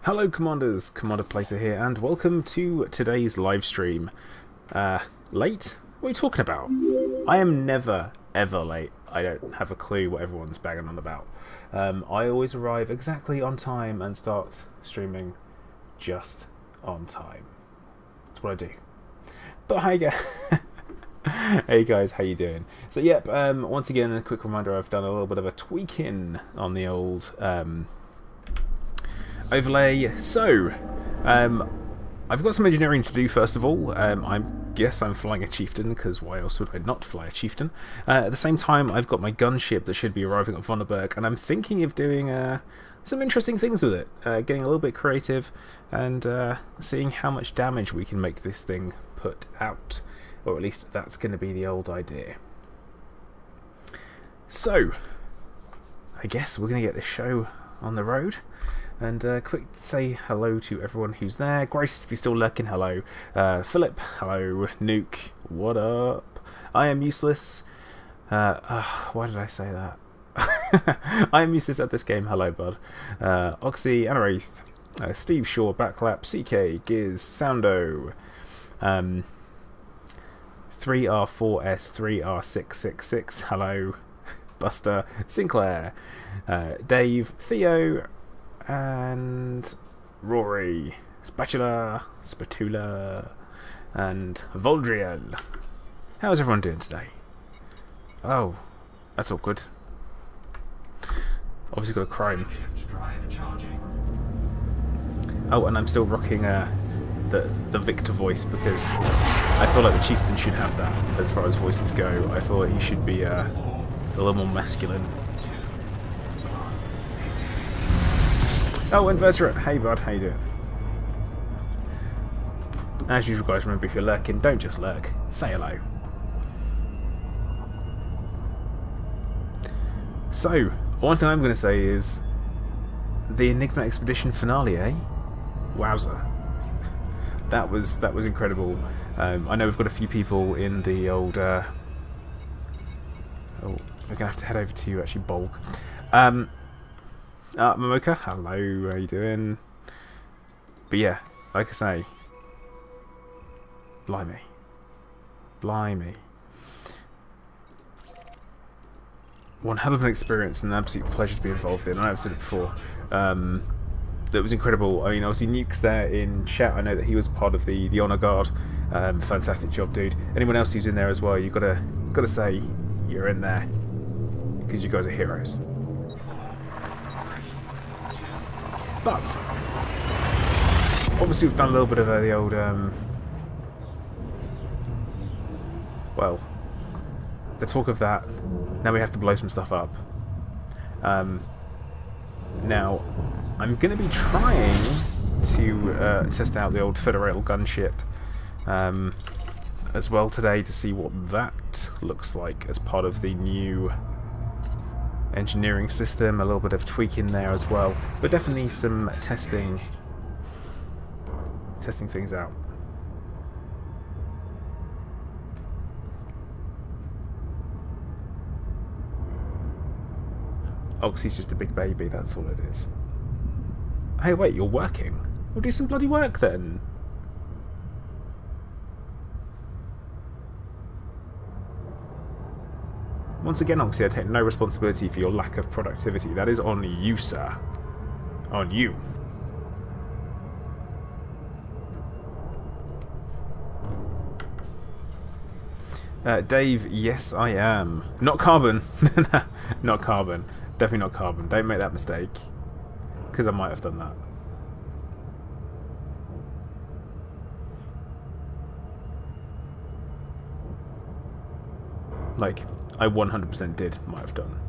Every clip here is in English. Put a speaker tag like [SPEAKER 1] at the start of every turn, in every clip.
[SPEAKER 1] Hello Commanders, Commander Plater here, and welcome to today's live stream. Late? What are you talking about? I am never, ever late. I don't have a clue what everyone's banging on about. I always arrive exactly on time and start streaming just on time. That's what I do. But hi guys. Hey guys, how you doing? So yep, once again a quick reminder, I've done a little bit of a tweaking on the old overlay. So I've got some engineering to do first of all. Yes, I'm flying a chieftain, because why else would I not fly a chieftain? At the same time, I've got my gunship that should be arriving at Vonneberg, and I'm thinking of doing some interesting things with it, getting a little bit creative and seeing how much damage we can make this thing put out. Or at least that's going to be the old idea. So, I guess we're going to get this show on the road. And quick say hello to everyone who's there. Grace, if you're still lurking, hello. Philip, hello. Nuke, what up? I am useless. Why did I say that? I am useless at this game, hello bud. Oxy, Anaraith, Steve Shaw, Backlap, CK, Giz, Soundo, 3R4S, 3R666, hello. Buster, Sinclair, Dave, Theo, and Rory, Spatula, and Voldriel. How's everyone doing today? Oh, that's awkward. Obviously got a crime. Oh, and I'm still rocking the Victor voice because I feel like the chieftain should have that as far as voices go. I feel like he should be a little more masculine. Oh, Invertebrate, hey bud, how you doing? As usual guys, remember if you're lurking, don't just lurk, say hello. So, one thing I'm going to say is the Enigma Expedition finale, eh? Wowza. That was incredible. I know we've got a few people in the old... oh, we're going to have to head over to actually Bulk. Momoka, hello, how you doing? But yeah, like I say, blimey. One hell of an experience and an absolute pleasure to be involved in. I know I've said it before. That was incredible. I mean, obviously Nuke's there in chat. I know that he was part of the Honor Guard. Fantastic job, dude. Anyone else who's in there as well, you've got to say you're in there because you guys are heroes. But obviously we've done a little bit of the old well, the talk of that. Now we have to blow some stuff up. Now I'm going to be trying to test out the old Federal gunship as well today to see what that looks like as part of the new engineering system. A little bit of tweaking there as well, but definitely some testing things out. Oxy's just a big baby, that's all it is. Hey wait, you're working? We'll do some bloody work then. Once again, Oxy, I take no responsibility for your lack of productivity. That is on you, sir. On you. Dave, yes I am. Not carbon. Not carbon. Definitely not carbon. Don't make that mistake. Because I might have done that. Like, I 100% did, might have done.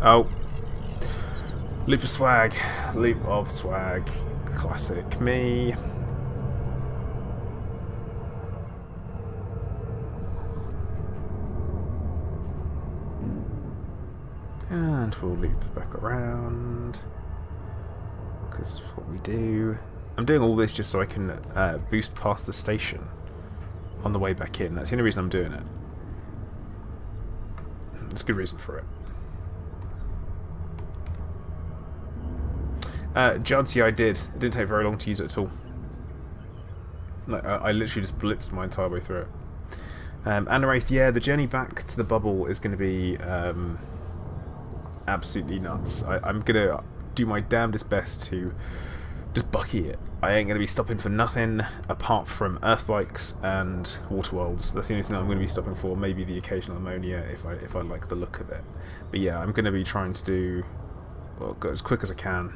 [SPEAKER 1] Oh. Loop of swag. Loop of swag. Classic me. And we'll loop back around. Because that's what we do. I'm doing all this just so I can boost past the station on the way back in. That's the only reason I'm doing it. There's a good reason for it. Juds, yeah, I did. It didn't take very long to use it at all. No, I literally just blitzed my entire way through it. Anaraith, yeah, the journey back to the bubble is going to be absolutely nuts. I'm going to do my damnedest best to just bucky it. I ain't going to be stopping for nothing apart from Earthlikes and Water Worlds. That's the only thing I'm going to be stopping for. Maybe the occasional ammonia if I like the look of it. But yeah, I'm going to be trying to do, well, go as quick as I can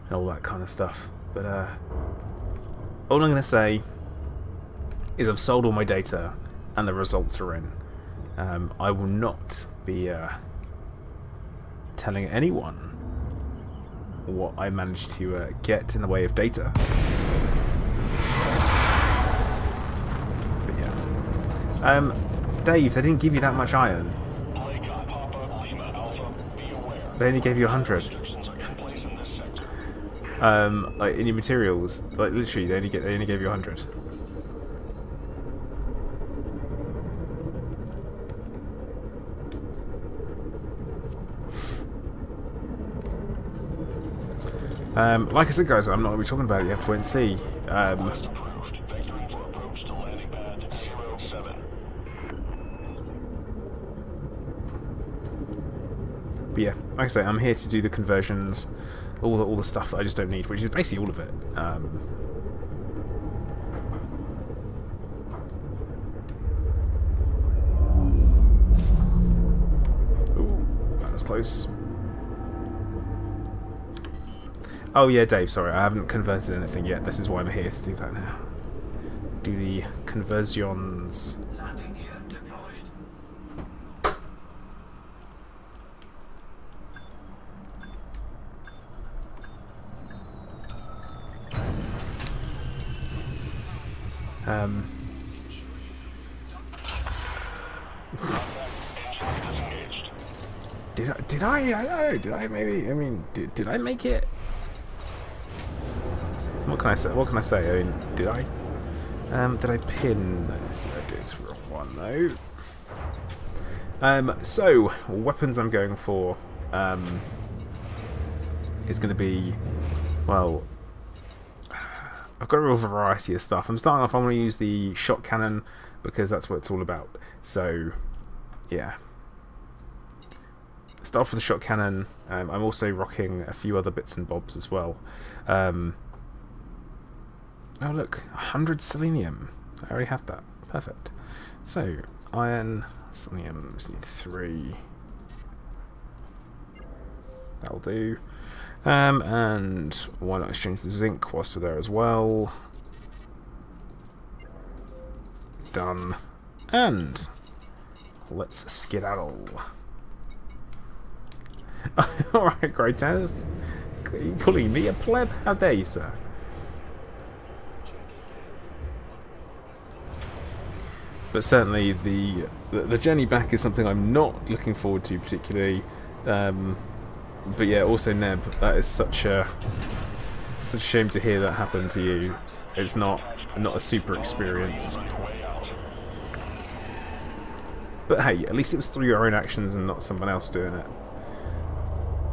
[SPEAKER 1] and all that kind of stuff. But all I'm going to say is I've sold all my data and the results are in. I will not be telling anyone what I managed to get in the way of data. But yeah. Dave, they didn't give you that much iron. They only gave you 100. Like in your materials, like literally, they only gave you 100. Like I said, guys, I'm not going to be talking about it. You have to wait and see. But yeah, like I say, I'm here to do the conversions, all the stuff that I just don't need, which is basically all of it. Ooh, that was close. Oh yeah, Dave, sorry, I haven't converted anything yet. This is why I'm here to do that now. Do the conversions.
[SPEAKER 2] Landing gear deployed.
[SPEAKER 1] Did I? I don't know. Did I maybe? I mean, did I make it? What can I say? What can I say? I mean, did I? Did I pin? Let's see, I did for one though. So weapons I'm going for is going to be, well, I've got a real variety of stuff. I'm starting off. I want to use the shot cannon because that's what it's all about. So, yeah. Start off with the shot cannon. I'm also rocking a few other bits and bobs as well. Oh look, 100 selenium. I already have that. Perfect. So, iron, selenium, just need 3. That'll do. And why not exchange the zinc whilst we're there as well. Done. And let's skedaddle. Alright, great test. Are you calling me a pleb? How dare you, sir? But certainly the journey back is something I'm not looking forward to particularly. But yeah, also Neb, that is such a shame to hear that happen to you. It's not a super experience. But hey, at least it was through your own actions and not someone else doing it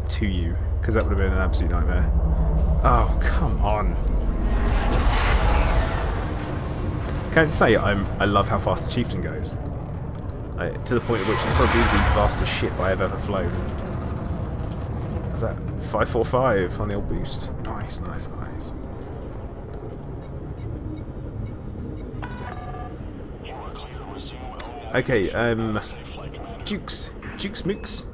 [SPEAKER 1] to you, because that would have been an absolute nightmare. Oh, come on. Can I just say, I love how fast the Chieftain goes. To the point at which it probably is the fastest ship I have ever flown. Is that 545 on the old boost? Nice, nice, nice. Okay, Jukes Mooks.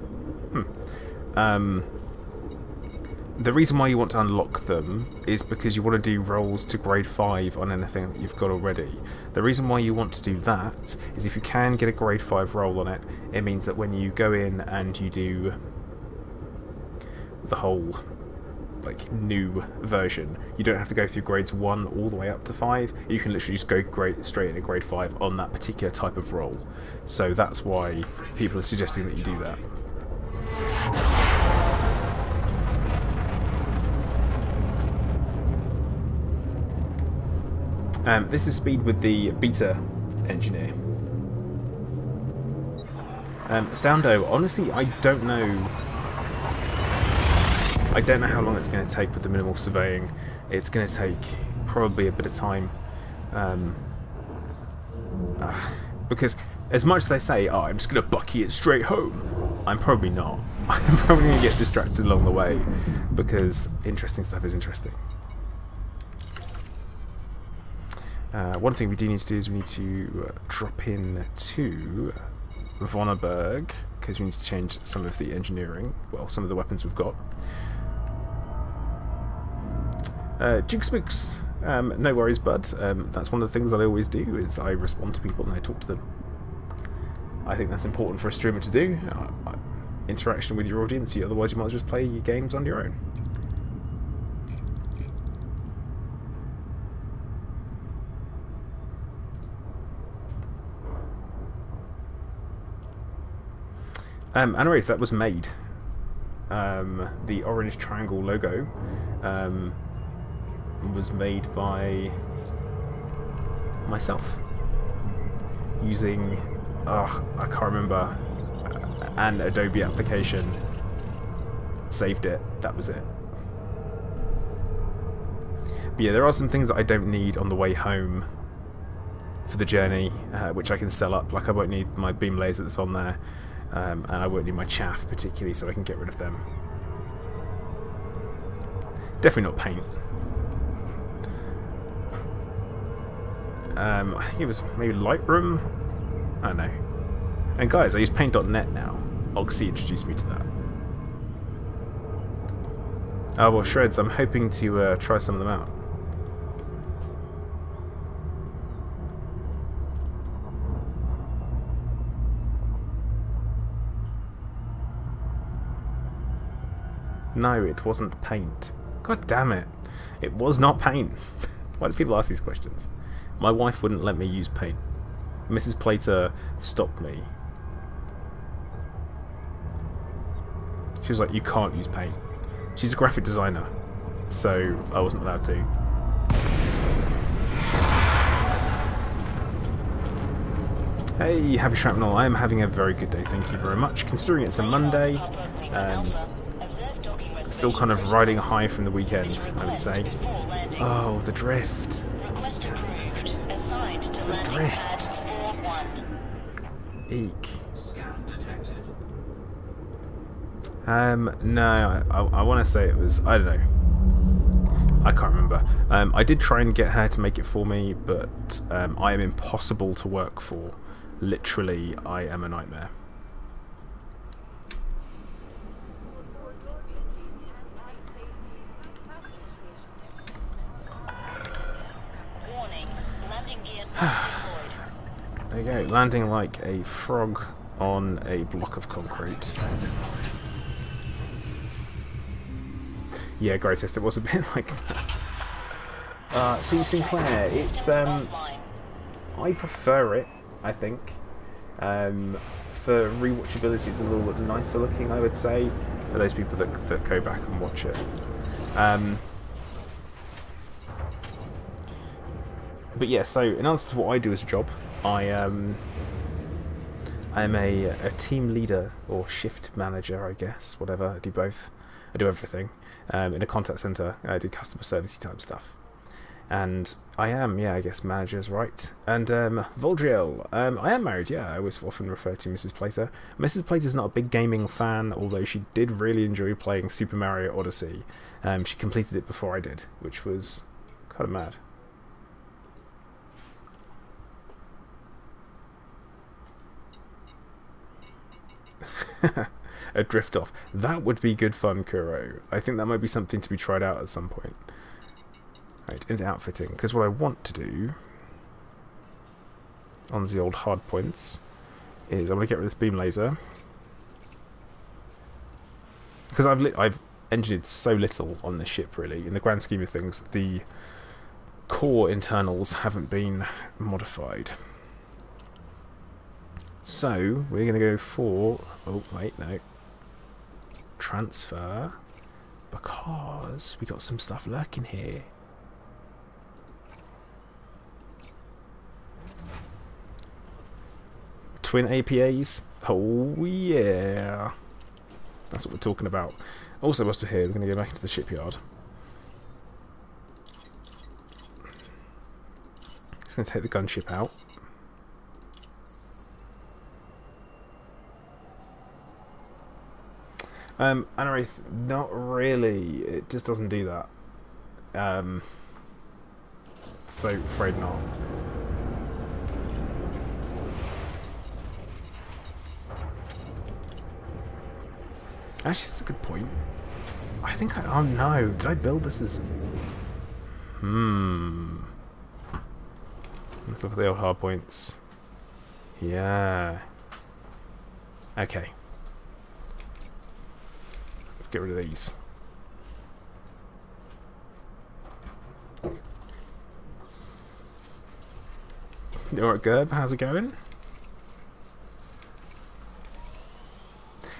[SPEAKER 1] The reason why you want to unlock them is because you want to do rolls to grade 5 on anything that you've got already. The reason why you want to do that is if you can get a grade 5 roll on it, it means that when you go in and you do the whole like new version, you don't have to go through grades 1 all the way up to 5. You can literally just go straight into grade 5 on that particular type of roll. So that's why people are suggesting that you do that. This is speed with the beta engineer. Soundo, honestly, I don't know. I don't know how long it's going to take with the minimal surveying. It's going to take probably a bit of time. Because as much as they say, oh, I'm just going to bucky it straight home, I'm probably not. I'm probably going to get distracted along the way because interesting stuff is interesting. One thing we do need to do is we need to drop in to Vonneberg because we need to change some of the engineering, well, some of the weapons we've got. Jigspooks, no worries, bud. That's one of the things that I always do, is I respond to people and I talk to them. I think that's important for a streamer to do. Interaction with your audience, otherwise you might just play your games on your own. Anyway, that was made. The orange triangle logo was made by myself using, I can't remember, an Adobe application. Saved it, that was it. But yeah, there are some things that I don't need on the way home for the journey, which I can sell up. Like I won't need my beam laser that's on there, and I won't need my chaff particularly, so I can get rid of them. Definitely not paint. I think it was maybe Lightroom? I don't know. And guys, I use paint.net now. Oxy introduced me to that. Oh well, shreds, I'm hoping to try some of them out. No, it wasn't paint. God damn it. It was not paint. Why do people ask these questions? My wife wouldn't let me use paint. Mrs. Plater stopped me. She was like, you can't use paint. She's a graphic designer, so I wasn't allowed to. Hey, happy shrapnel. I am having a very good day, thank you very much. Considering it's a Monday, still kind of riding high from the weekend, I would say. Oh, the drift. The drift. Eek. No, I want to say it was, I don't know. I can't remember. I did try and get her to make it for me, but I am impossible to work for. Literally, I am a nightmare. There you go, landing like a frog on a block of concrete. Yeah, greatest. It was a bit like that. See, Sinclair, it's I prefer it, I think. For rewatchability, it's a little bit nicer looking, I would say, for those people that go back and watch it. But yeah, so in answer to what I do as a job, I am a team leader or shift manager, I guess, whatever. I do both. I do everything. In a contact center, I do customer servicey type stuff. And I am, yeah, I guess manager's right. And Voldriel, I am married, yeah. I always often refer to Mrs. Plater. Mrs. Plater's not a big gaming fan, although she did really enjoy playing Super Mario Odyssey. She completed it before I did, which was kind of mad. A drift off. That would be good fun, Kuro. I think that might be something to be tried out at some point. Right, into outfitting, because what I want to do on the old hard points is I want to get rid of this beam laser, because I've engineered so little on this ship, really. In the grand scheme of things, the core internals haven't been modified. So we're going to go for, oh wait, no, transfer, because we got some stuff lurking here. twin APAs. Oh yeah, that's what we're talking about. Also, whilst we're here, we're going to go back into the shipyard. Just going to take the gunship out. Anywraith, not really. It just doesn't do that. So afraid not. Actually, that's a good point. I think I... Oh no, did I build this as... Let's look at the old hard points. Yeah. Okay. Let's get rid of these. Alright, Gerb, how's it going?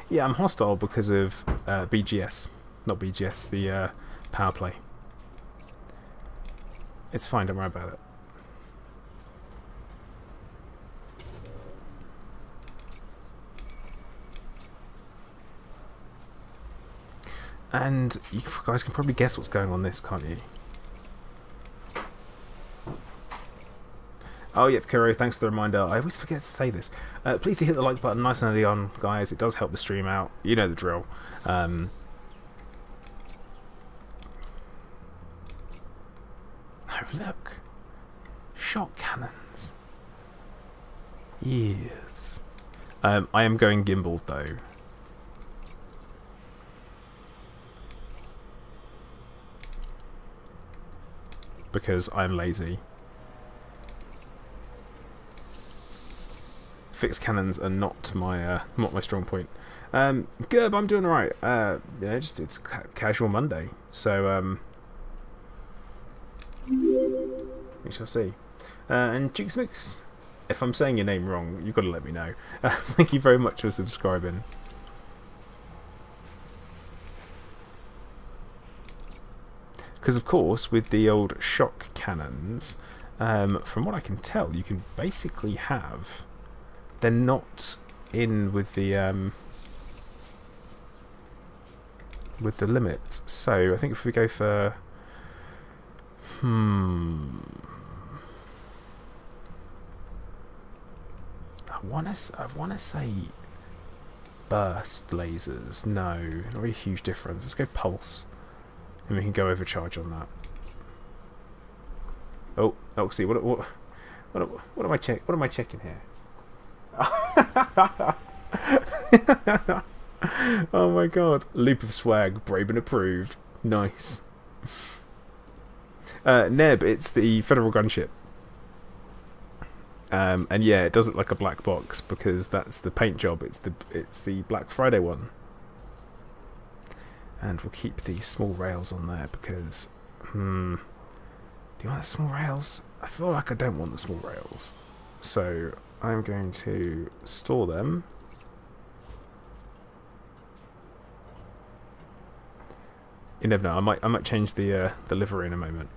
[SPEAKER 1] Yeah, I'm hostile because of BGS. Not BGS, the power play. It's fine, don't worry about it. And you guys can probably guess what's going on this, can't you? Oh, yep, Kuro, thanks for the reminder. I always forget to say this. Please do hit the like button nice and early on, guys. It does help the stream out. You know the drill. Oh, look. Shot cannons. Yes. I am going gimbaled, though. Because I'm lazy. Fixed cannons are not my strong point. Gerb, I'm doing alright. You know, just it's casual Monday, so we shall see. And Jukes Mix, if I'm saying your name wrong, you've got to let me know. Thank you very much for subscribing. Because of course, with the old shock cannons, from what I can tell, you can basically have. They're not in with the limit. So I think if we go for I wanna say burst lasers. No, not really a huge difference. Let's go pulse, and we can go overcharge on that. Oh, see what am I checking? What am I checking here? Oh my god. Loop of swag, Braben approved. Nice. Neb, it's the Federal Gunship. And yeah, it does look like a black box because that's the paint job. It's the Black Friday one. And we'll keep the small rails on there because do you want the small rails? I feel like I don't want the small rails. So I'm going to store them. You never know. I might change the livery in a moment.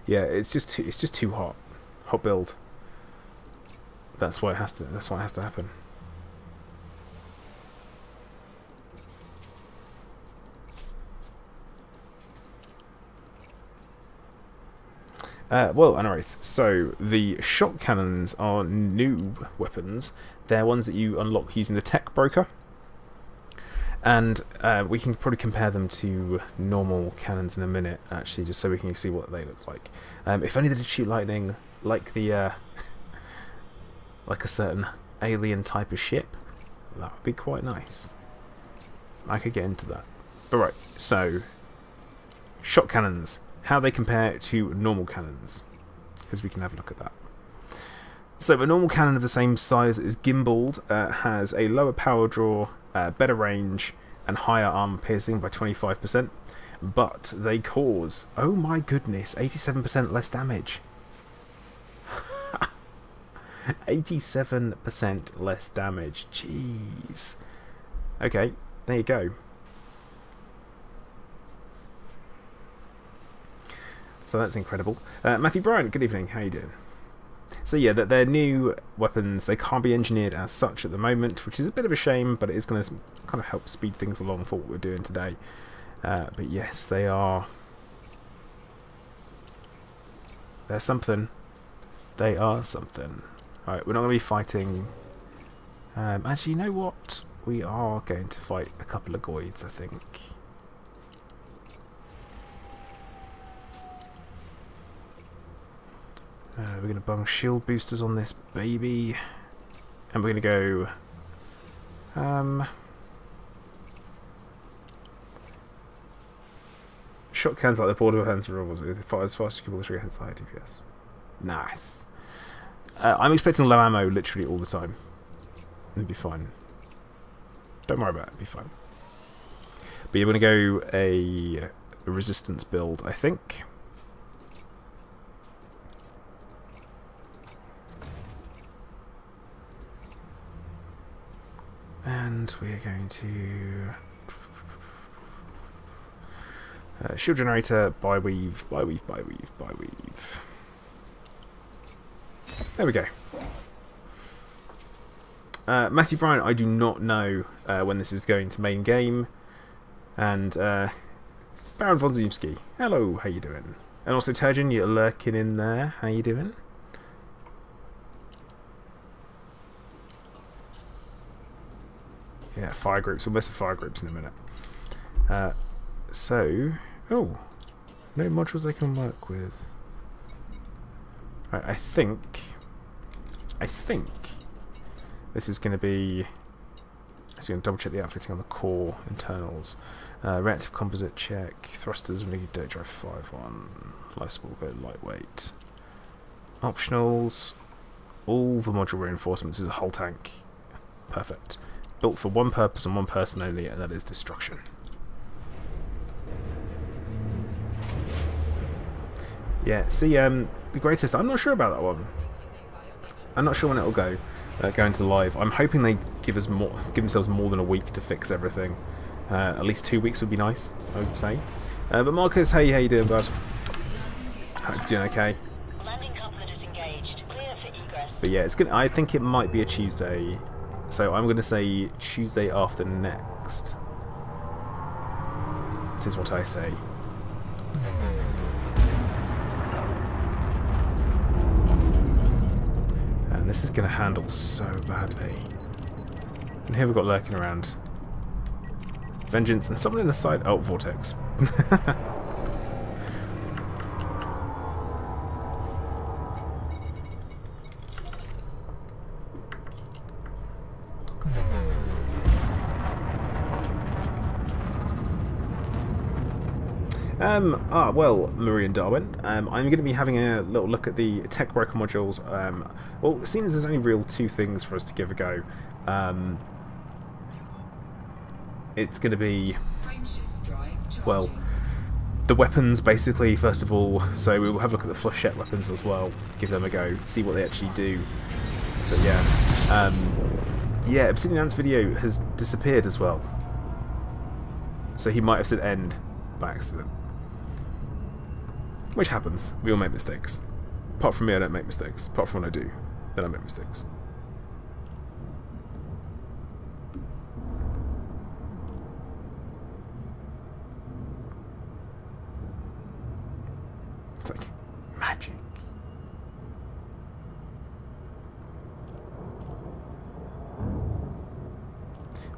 [SPEAKER 1] Yeah, it's just too hot. Hot build. That's why it has to. That's why it has to happen. Well, Anarath, so the shot cannons are new weapons. They're ones that you unlock using the tech broker. And we can probably compare them to normal cannons in a minute, actually, just so we can see what they look like. If only they did shoot lightning like the like a certain alien type of ship, that would be quite nice. I could get into that. But right, so shot cannons. How they compare to normal cannons, because we can have a look at that. So a normal cannon of the same size as gimbaled has a lower power draw, better range, and higher armor piercing by 25%, but they cause, oh my goodness, 87% less damage. 87% less damage, jeez. Okay, there you go. So that's incredible. Matthew Bryant, good evening. How you doing? So yeah, that their new weapons, they can't be engineered as such at the moment, which is a bit of a shame, but it is going to kind of help speed things along for what we're doing today. But yes, they are... They're something. They are something. Alright, we're not going to be fighting... actually, you know what? We are going to fight a couple of Goids, I think. We're going to bung shield boosters on this baby. And we're going to go... shotguns like the portable hands revolvers with fire as fast as you can pull the trigger, hence high DPS. Nice. I'm expecting low ammo literally all the time. It'll be fine. Don't worry about it, it'll be fine. But you're going to go a resistance build, I think. And we are going to... shield generator, buy weave, buy weave, buy weave, buy weave. There we go. Matthew Bryant, I do not know when this is going to main game. And Baron von Zumski, hello, how you doing? And also Turgeon, you're lurking in there, how you doing? Yeah, fire groups, we'll mess with fire groups in a minute. So, oh, no modules I can work with. Right, I think this is going to be. So going to double check the outfitting on the core internals. Reactive composite check, thrusters, we need dirt drive 5-1, lifespan go lightweight. Optionals, all the module reinforcements is a whole tank. Perfect. Built for one purpose and one person only, and that is destruction. Yeah, see, the greatest. I'm not sure about that one. I'm not sure when it'll go into live. I'm hoping they give themselves more than a week to fix everything. At least 2 weeks would be nice, I would say. But Marcus, hey, how you doing, bud? Hope you're doing okay.
[SPEAKER 3] Landing coupler disengaged. Clear for egress.
[SPEAKER 1] But yeah, it's gonna. I think it might be a Tuesday, so I'm gonna say Tuesday after next. This is what I say. And this is gonna handle so badly. And here we've got lurking around. Vengeance and someone in the side. Oh, Vortex. Well, Marie and Darwin, I'm going to be having a little look at the tech broker modules. Well, seeing as there's only real two things for us to give a go, it's going to be, well, the weapons, basically, first of all. So we will have a look at the flechette weapons as well, give them a go, see what they actually do. But yeah, yeah, Obsidian Ant's video has disappeared as well. So he might have said end by accident. Which happens. We all make mistakes. Apart from me, I don't make mistakes. Apart from when I do, then I make mistakes. It's like magic.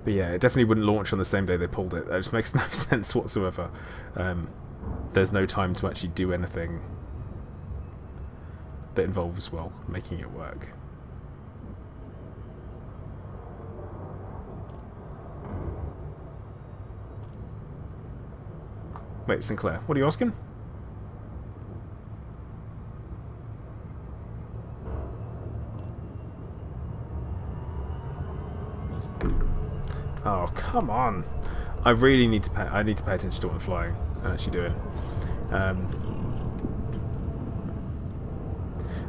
[SPEAKER 1] But yeah, it definitely wouldn't launch on the same day they pulled it. That just makes no sense whatsoever. There's no time to actually do anything that involves, well, making it work. Wait, Sinclair, what are you asking? Oh, come on. I really need to pay attention to what I'm flying and actually doing.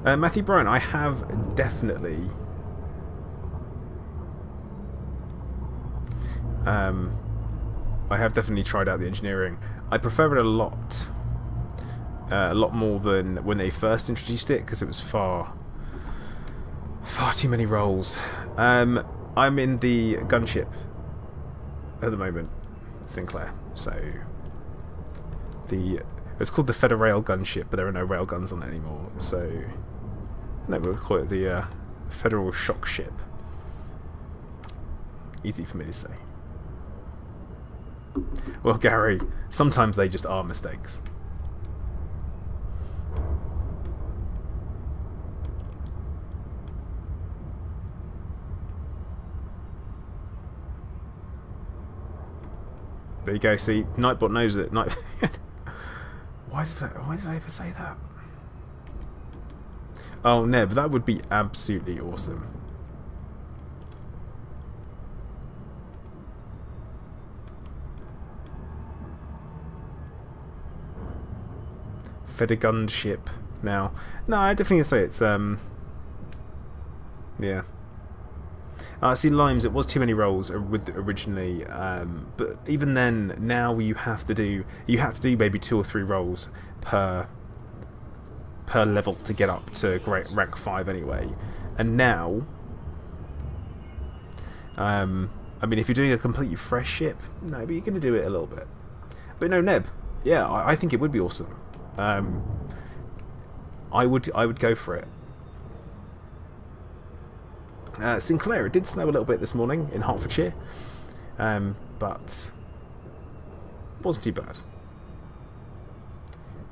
[SPEAKER 1] Matthew Bryan, I have definitely tried out the engineering. I prefer it a lot a lot more than when they first introduced it, because it was far too many roles. I'm in the Gunship at the moment, Sinclair. So it's called the Federal Gunship, but there are no railguns on it anymore. So no, we'll call it the Federal Shock Ship. Easy for me to say. Well, Gary, sometimes they just are mistakes. There you go. See, Nightbot knows it. Why did I ever say that? Oh, Neb, that would be absolutely awesome. Federal ship now. No, I definitely say it's yeah. See, Limes, it was too many roles with originally, but even then, now you have to do maybe 2 or 3 roles per level to get up to rank 5 anyway. And now, I mean, if you're doing a completely fresh ship, no, but you're going to do it a little bit. But no, Neb, yeah, I think it would be awesome. I would go for it. Sinclair, it did snow a little bit this morning in Hertfordshire, but it wasn't too bad.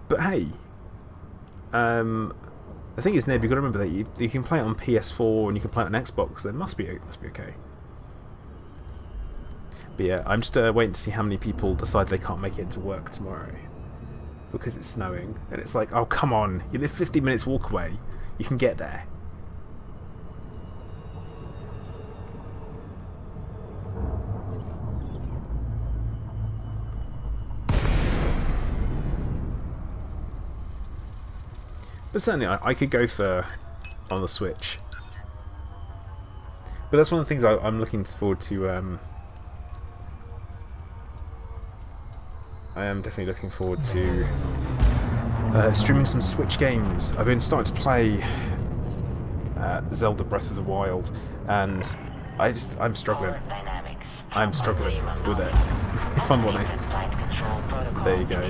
[SPEAKER 1] But hey, the thing is, Neb, you've got to remember that you can play it on PS4 and you can play it on Xbox. Then it must be okay. But yeah, I'm just waiting to see how many people decide they can't make it into work tomorrow because it's snowing, and it's like, oh come on, you live 50 minutes walk away, you can get there. But certainly, I could go for on the Switch. But that's one of the things I'm looking forward to. I am definitely looking forward to streaming some Switch games. I've been starting to play Zelda Breath of the Wild, and I'm struggling. I'm struggling with it, if I'm honest. There you go.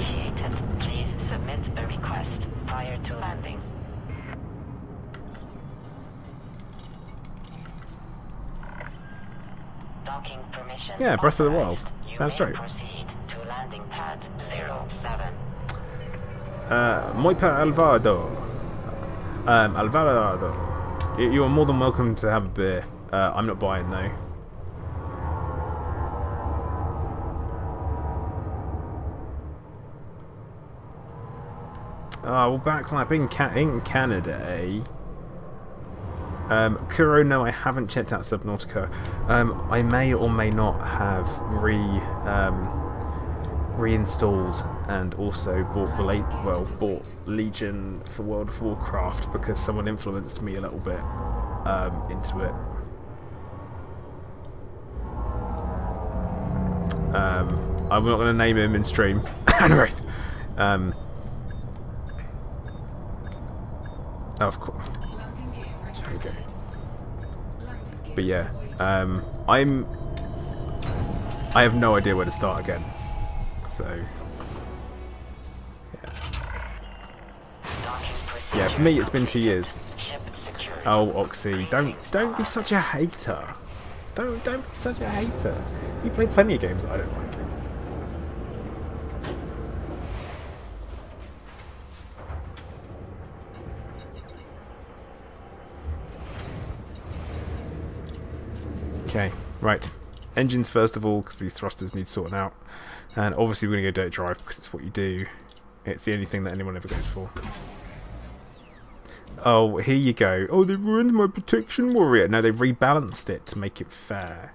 [SPEAKER 3] Please submit a request prior to landing. Docking permission.
[SPEAKER 1] Yeah, Breath of the Wild. That's right.
[SPEAKER 3] Proceed to landing pad 07.
[SPEAKER 1] Moipa Alvarado. Alvarado. You are more than welcome to have a beer. I'm not buying though. Well, backflapping in Canada, eh? Kuro, no, I haven't checked out Subnautica. I may or may not have reinstalled and also bought Legion for World of Warcraft because someone influenced me a little bit into it. I'm not going to name him in stream. Anyway, of course. Okay. But yeah, I have no idea where to start again. So yeah, for me it's been 2 years. Oh, Oxy, don't be such a hater. Don't be such a hater. You play plenty of games that I don't like. Okay, right. Engines first of all, because these thrusters need sorting out. And obviously we're going to go dirt drive, because it's what you do. It's the only thing that anyone ever goes for. Oh, here you go. Oh, they ruined my protection warrior. No, they rebalanced it to make it fair.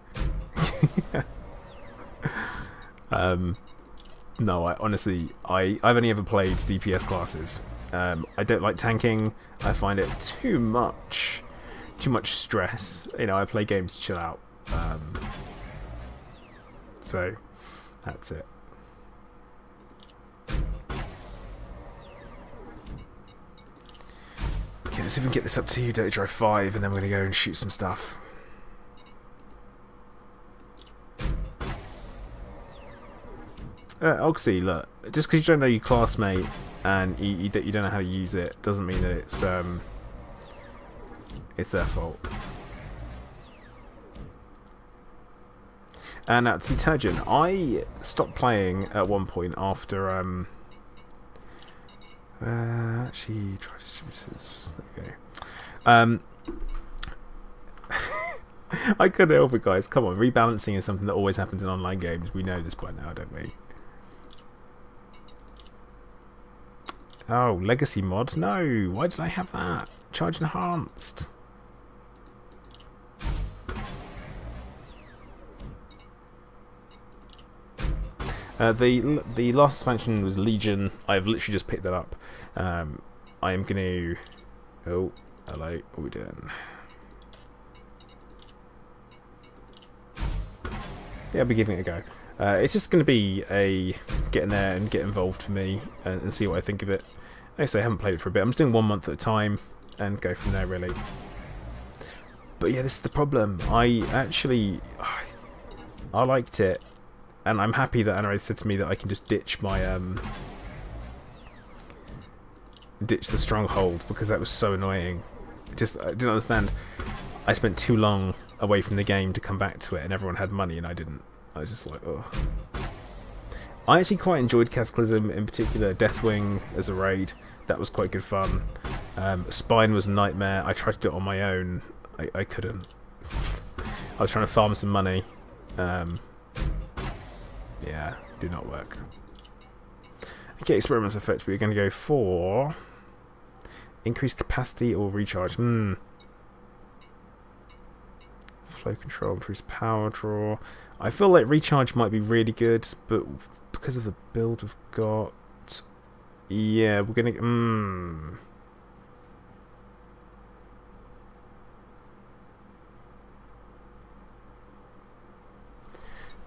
[SPEAKER 1] No, I've only ever played DPS classes. I don't like tanking. I find it too much stress. You know, I play games to chill out. So that's it. let's see if we can get this up to Dirty Drive 5, and then we're going to go and shoot some stuff. Oxy, look, just because you don't know your classmate and you don't know how to use it doesn't mean that it's their fault. And now, Detergent, I stopped playing at one point after actually try distributors. There we go. I couldn't help it, guys. Come on, rebalancing is something that always happens in online games. We know this by now, don't we? Oh, legacy mod? No, why did I have that? Charge enhanced. The last expansion was Legion. I've literally just picked that up. I am going to... Oh, hello. What are we doing? Yeah, I'll be giving it a go. It's just going to be a get in there and get involved for me and see what I think of it. Like I say, I haven't played it for a bit. I'm just doing 1 month at a time and go from there, really. But yeah, this is the problem. I liked it. And I'm happy that Anna said to me that I can just ditch my ditch the stronghold, because that was so annoying. I didn't understand. I spent too long away from the game to come back to it, and everyone had money and I didn't. I was just like, oh. I actually quite enjoyed Cataclysm, in particular Deathwing as a raid. That was quite good fun. Spine was a nightmare. I tried to do it on my own. I couldn't. I was trying to farm some money. Yeah, did not work. Okay, experiments effect. We're going to go for increased capacity or recharge. Flow control, improves power draw. I feel like recharge might be really good, but because of the build we've got, yeah, we're going to.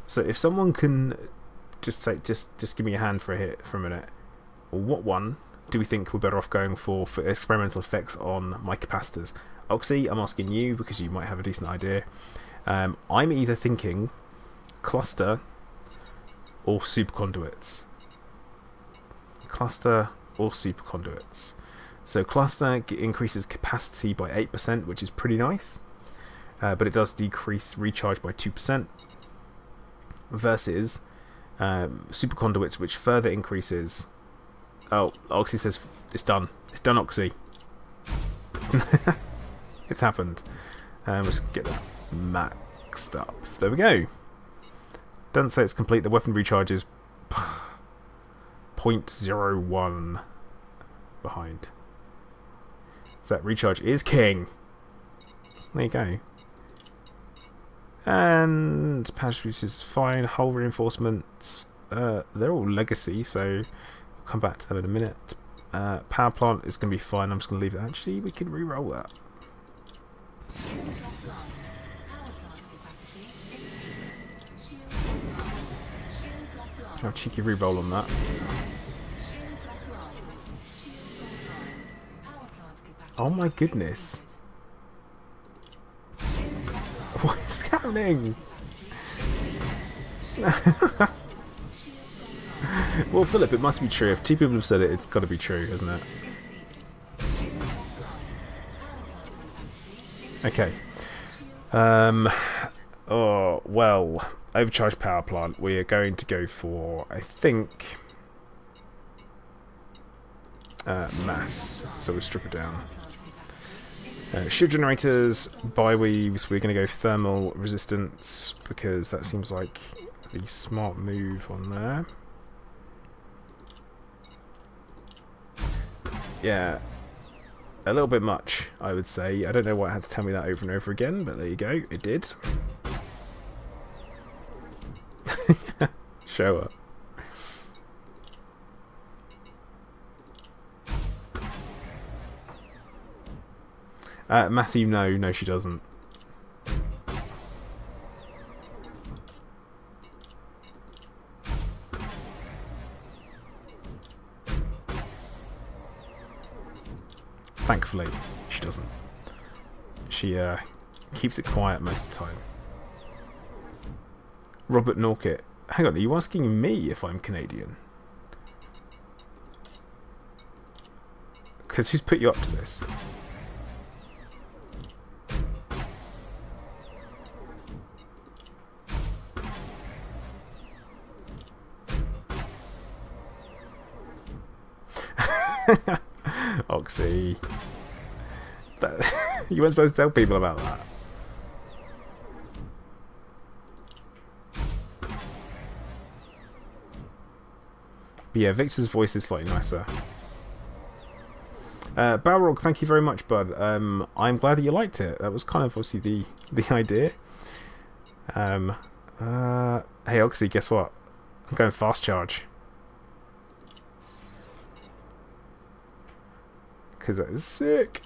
[SPEAKER 1] So if someone can just give me a hand for a minute, what one do we think we're better off going for experimental effects on my capacitors? Oxy, I'm asking you because you might have a decent idea. I'm either thinking cluster or superconduits. Cluster or superconduits. So cluster increases capacity by 8%, which is pretty nice, but it does decrease recharge by 2%. Versus superconduits, which further increases. Oh, Oxy says it's done. It's done, Oxy. It's happened. Let's get that maxed up. There we go. Doesn't say it's complete. The weapon recharge is 0.01 behind. So that recharge is king. There you go. And power distributor is fine. Hull reinforcements, they're all legacy, so we'll come back to them in a minute. Power plant is going to be fine. I'm just going to leave it. Actually, we can re-roll that. Have a cheeky re-roll on that. Oh my goodness. What is happening? Well, Philip, it must be true. If two people have said it, it's got to be true, hasn't it? Okay. Oh, well, overcharged power plant. We are going to go for, I think, mass. So we'll strip it down. Shield generators, bi-weaves, we're going to go thermal resistance because that seems like the smart move on there. Yeah, a little bit much, I would say. I don't know why it had to tell me that over and over again, but there you go, it did. Show up. Matthew, no, she doesn't. Thankfully, she she doesn't. She keeps it quiet most of the time. Robert Norkett. Hang on, are you asking me if I'm Canadian? Because who's put you up to this? Oxy. You weren't supposed to tell people about that. But yeah, Victor's voice is slightly nicer. Balrog, thank you very much, bud. I'm glad that you liked it. That was kind of obviously the idea. Hey Oxy, guess what? I'm going fast charge. Because that is sick.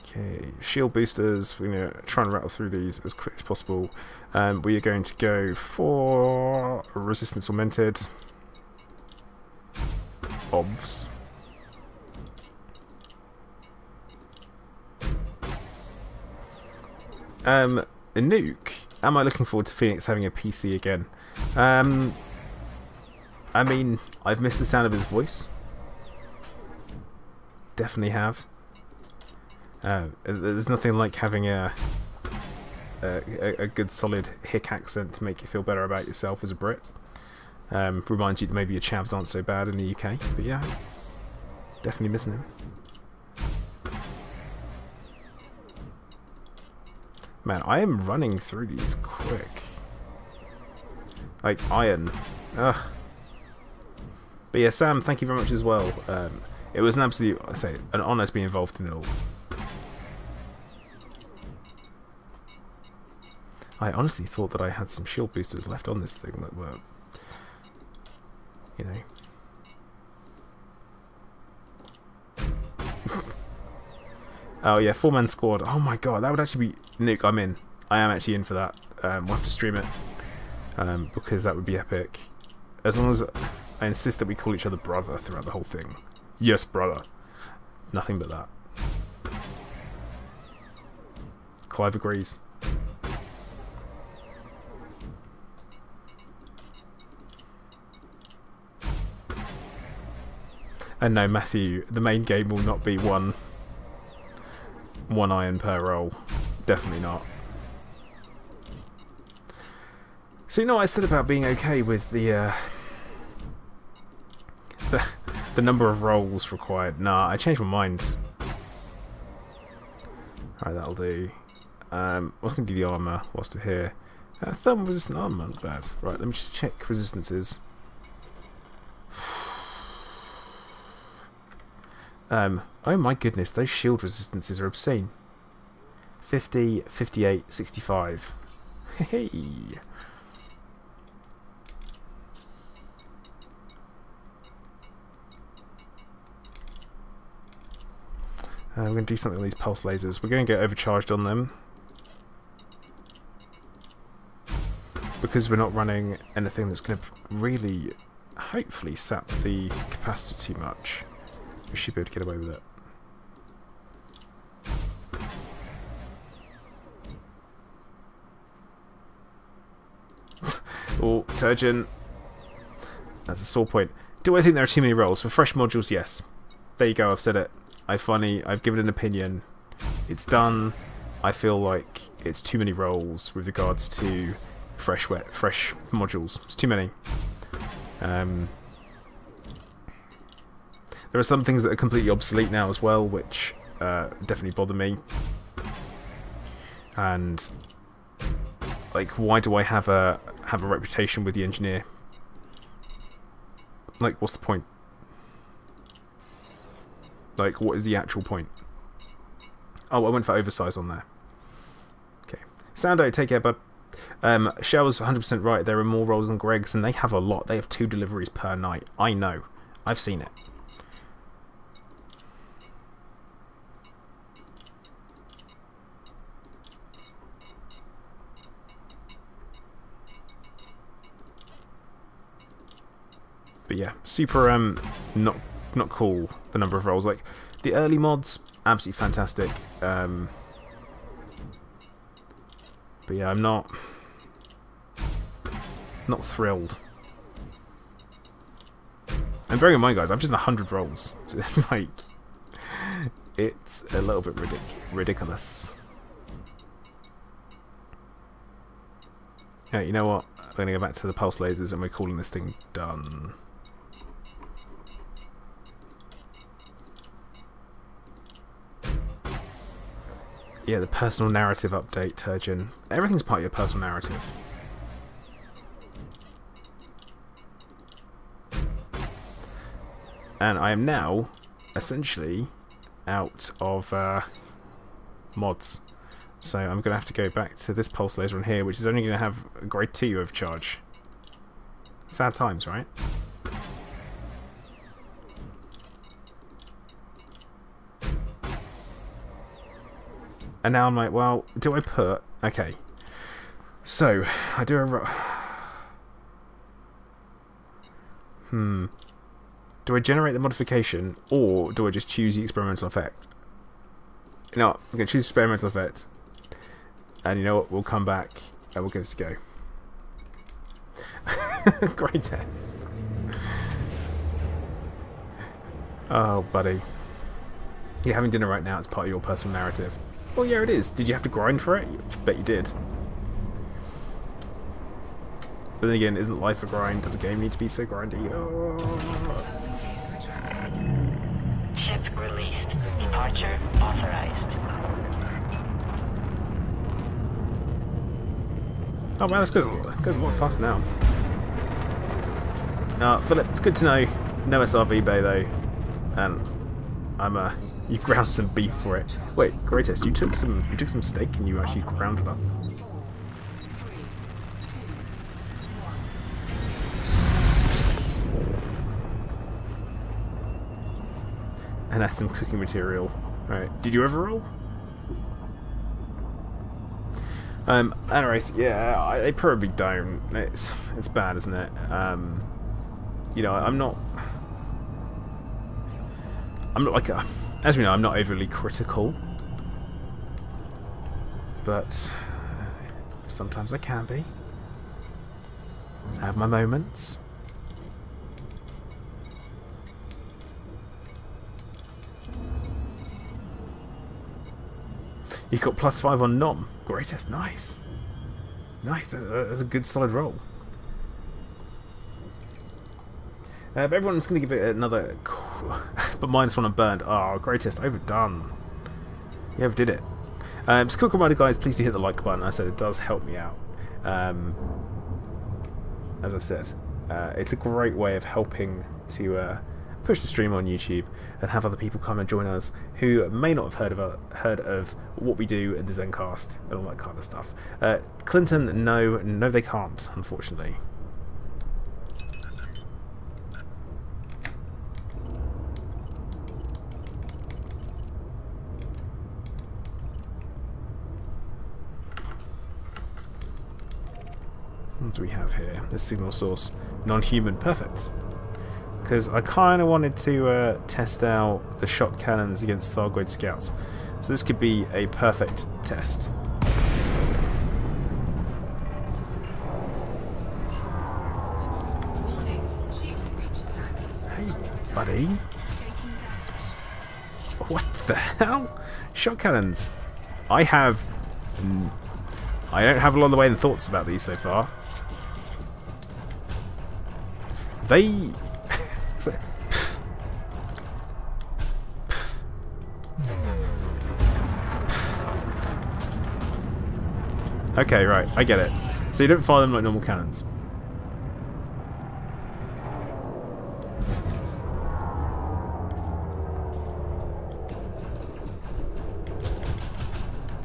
[SPEAKER 1] Okay, shield boosters. We're going to try and rattle through these as quick as possible. We are going to go for resistance augmented. Obvs. A nuke. Am I looking forward to Phoenix having a PC again? I mean, I've missed the sound of his voice. Definitely have. There's nothing like having a good solid hick accent to make you feel better about yourself as a Brit. Reminds you that maybe your chavs aren't so bad in the UK, but yeah, definitely missing him. Man, I am running through these quick. Like iron. Ugh. But yeah, Sam, thank you very much as well. It was an absolute, I say, an honour to be involved in it all. I honestly thought that I had some shield boosters left on this thing that were, you know. Oh yeah, 4-man squad. Oh my god, that would actually be... Nuke, I'm in. I am actually in for that. We'll have to stream it. Because that would be epic. As long as I insist that we call each other brother throughout the whole thing. Yes, brother. Nothing but that. Clive agrees. And no, Matthew, the main game will not be one iron per roll. Definitely not. So you know what I said about being okay with the number of rolls required? Nah, I changed my mind. Alright, that'll do. I was going to do the armour whilst we're here. Thermal resistant armour, not bad. Right, let me just check resistances. Oh my goodness, those shield resistances are obscene. 50, 58, 65. Hey. We're going to do something with these pulse lasers. We're going to get overcharged on them. Because we're not running anything that's going to really, hopefully, sap the capacitor too much. We should be able to get away with it. Oh, Turgeon. That's a sore point. Do I think there are too many rolls? For fresh modules, yes. There you go, I've said it. I've given an opinion. It's done. I feel like it's too many rolls with regards to fresh modules. It's too many. There are some things that are completely obsolete now as well, which definitely bother me. And like, why do I have a reputation with the engineer? Like, what's the point? Like, what is the actual point? Oh, I went for oversize on there. Okay. Sando, take care, bud. Shell's 100% right. There are more rolls than Greg's, and they have a lot. They have 2 deliveries per night. I know. I've seen it. But yeah, super not cool, the number of rolls. Like, the early mods, absolutely fantastic. But yeah, I'm not thrilled. And bearing in mind, guys, I've just done 100 rolls. Like, it's a little bit ridiculous. Yeah, you know what? I'm going to go back to the pulse lasers and we're calling this thing done. Yeah, the personal narrative update, Turgeon. Everything's part of your personal narrative. And I am now, essentially, out of mods. So I'm going to have to go back to this pulse laser on here, which is only going to have a grade 2 overcharge. Sad times, right? And now I'm like, well, do I put... Okay. So, I do a... Do I generate the modification, or do I just choose the experimental effect? No, I'm going to choose experimental effect. And you know what? We'll come back and we'll give this a go. Great test. Oh, buddy. You're having dinner right now. It's part of your personal narrative. Well, yeah, it is. Did you have to grind for it? Bet you did. But then again, isn't life a grind? Does a game need to be so grindy? Oh.
[SPEAKER 3] Ship released. Departure authorized.
[SPEAKER 1] Oh man, this goes a lot faster now. Philip, it's good to know. No SRV bay though, and you ground some beef for it. Wait, Greatest, you took some steak and you actually ground it up. And that's some cooking material. Right, did you ever roll? Anyway, yeah, I probably don't. It's bad, isn't it? You know, I'm not like a, as we know, I'm not overly critical, but sometimes I can be. I have my moments. You got +5 on Nom. Greatest, nice. Nice, that's a good solid roll. But everyone's going to give it another... but -1 on Burned. Oh, Greatest, overdone. You overdid it. Just a quick reminder, guys, please do hit the like button. I said it does help me out. As I've said, it's a great way of helping to push the stream on YouTube and have other people come and join us who may not have heard of what we do at the Zencast and all that kind of stuff. Clinton, no they can't, unfortunately. What do we have here? The signal source. Non-human. Perfect. Because I kind of wanted to test out the shot cannons against Thargoid scouts. So this could be a perfect test. Hey, buddy. What the hell? Shot cannons. I don't have a lot of the way in thoughts about these so far. They... Okay, right, I get it. So you don't fire them like normal cannons.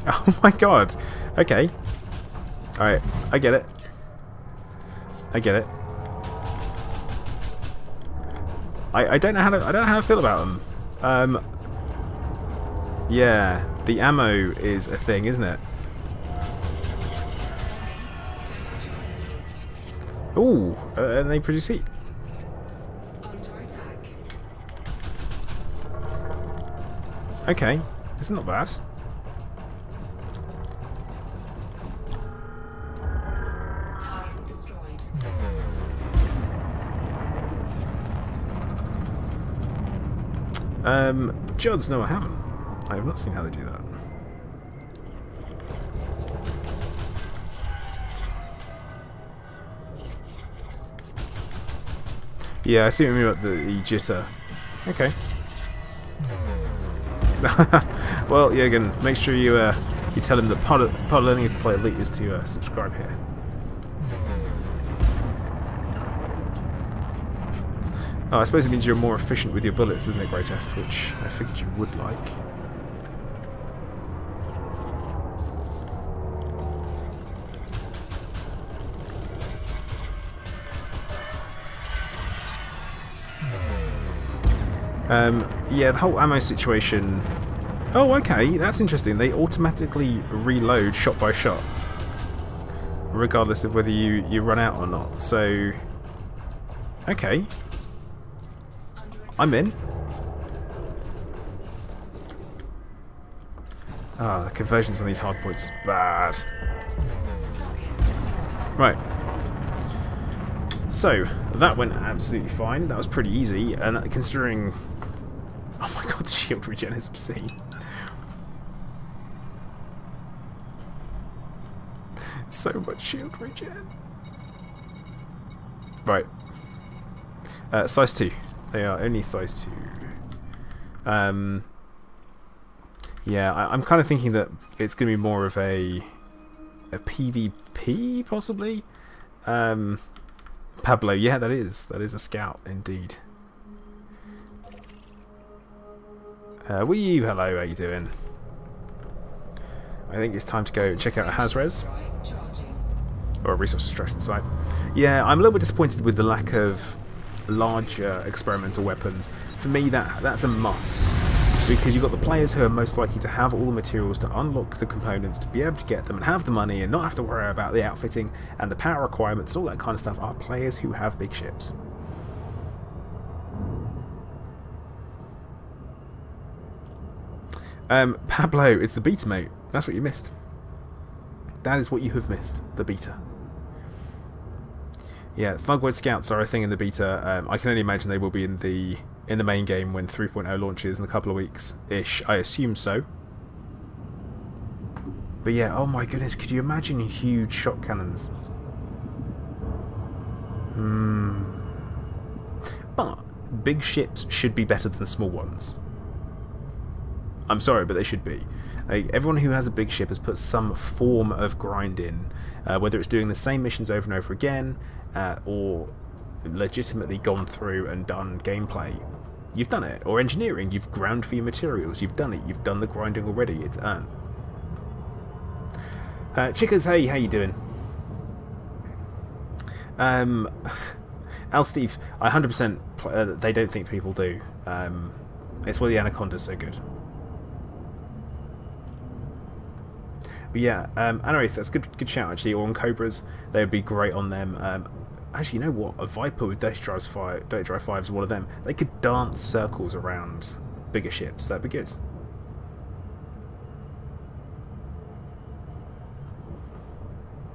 [SPEAKER 1] Oh my god. Okay. Alright, I get it. I get it. I don't know how to feel about them. Yeah, the ammo is a thing, isn't it? Ooh, and they produce heat. Okay, it's not bad.
[SPEAKER 4] Target destroyed.
[SPEAKER 1] Jods, no I haven't. I have not seen how they do that. Yeah, I see what you mean about the jitter. Okay. Well, yeah, again, make sure you you tell him that part of learning to play Elite is to subscribe here. Oh, I suppose it means you're more efficient with your bullets, doesn't it, Greatest? Which I figured you would like. Yeah, the whole ammo situation... Oh, okay, that's interesting. They automatically reload shot by shot, regardless of whether you run out or not. So, okay. I'm in. Ah, the conversions on these hardpoints bad. Right. So, that went absolutely fine. That was pretty easy, and considering... Oh my god, the shield regen is obscene. So much shield regen. Right. Size 2. They are only size 2. Yeah, I'm kind of thinking that it's going to be more of a PvP, possibly? Pablo, yeah, that is a scout, indeed. Wee you, hello, how you doing? I think it's time to go check out a Hazres. Or a resource extraction site. Yeah, I'm a little bit disappointed with the lack of larger experimental weapons. For me, that's a must. Because you've got the players who are most likely to have all the materials to unlock the components, to be able to get them and have the money and not have to worry about the outfitting and the power requirements, all that kind of stuff, are players who have big ships. Pablo, it's the beta, mate. That's what you missed. That is what you have missed. The beta. Yeah, Fugward Scouts are a thing in the beta. I can only imagine they will be in the main game when 3.0 launches in a couple of weeks-ish. I assume so. But yeah, oh my goodness, could you imagine huge shot cannons? But big ships should be better than small ones. I'm sorry, but they should be. Everyone who has a big ship has put some form of grind in, whether it's doing the same missions over and over again, or legitimately gone through and done gameplay. You've done it. Or engineering, you've ground for your materials, you've done it, you've done the grinding already, it's earned. Chickers, hey, how you doing? Al Steve, I 100% they don't think people do. It's why the Anaconda's so good. But yeah, Anorath, that's good shout actually. Or on Cobras, they would be great on them. Actually, you know what? A Viper with Data Drive 5 is one of them. They could dance circles around bigger ships. That'd be good.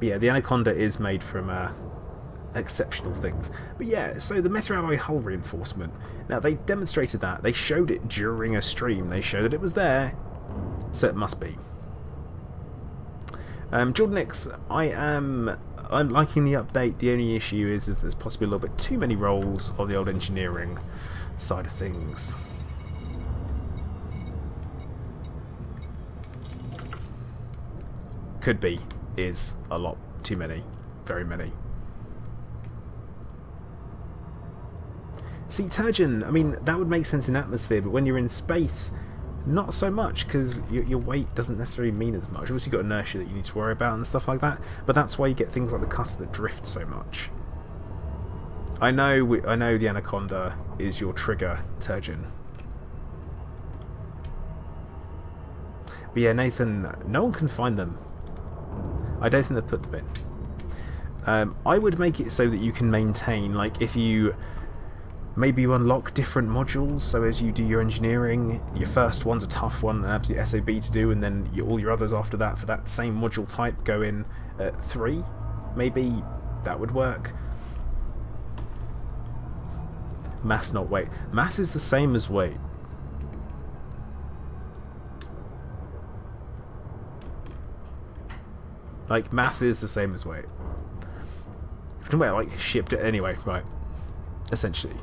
[SPEAKER 1] But yeah, the Anaconda is made from exceptional things. But yeah, so the meta-alloy hull reinforcement. Now, they demonstrated that. They showed it during a stream. They showed that it was there. So it must be. Jordan X, I'm liking the update. The only issue is there's possibly a little bit too many roles on the old engineering side of things. Could be, is a lot too many, very many. See, Turgeon, I mean, that would make sense in atmosphere, but when you're in space, not so much, because your weight doesn't necessarily mean as much. Obviously you've got inertia that you need to worry about and stuff like that, but that's why you get things like the cutter that drift so much. I know the Anaconda is your trigger, Turgeon. But yeah, Nathan, no one can find them. I don't think they've put them in. I would make it so that you can maintain, like, if you Maybe you unlock different modules, so as you do your engineering, your first one's a tough one, an absolute SOB to do, and then all your others after that for that same module type go in at 3. Maybe that would work. Mass, not weight. Mass is the same as weight. Like, mass is the same as weight. Well, like, shipped it anyway, right. Essentially.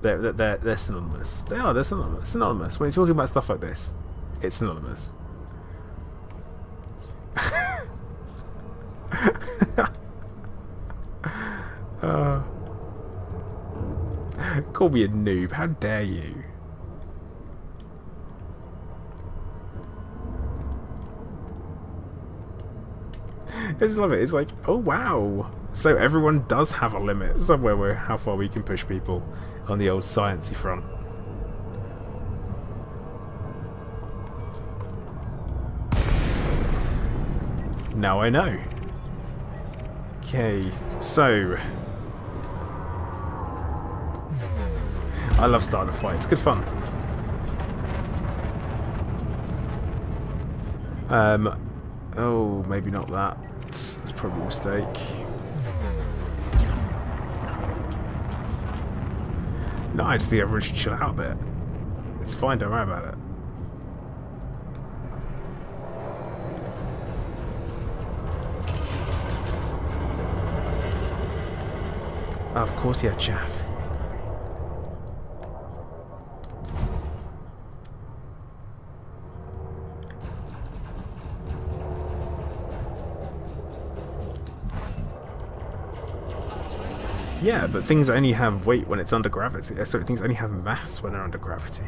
[SPEAKER 1] They're synonymous. They're synonymous. Synonymous. When you're talking about stuff like this, it's synonymous. Call me a noob. How dare you? I just love it. It's like, oh wow. So everyone does have a limit somewhere where how far we can push people on the old sciencey front. Now I know. Okay, so I love starting a fight. It's good fun. Oh, maybe not that. That's probably a mistake. No, I just think everyone should chill out a bit. It's fine, don't worry about it. Of course he had chaff. Yeah, but things only have weight when it's under gravity. Sorry, things only have mass when they're under gravity.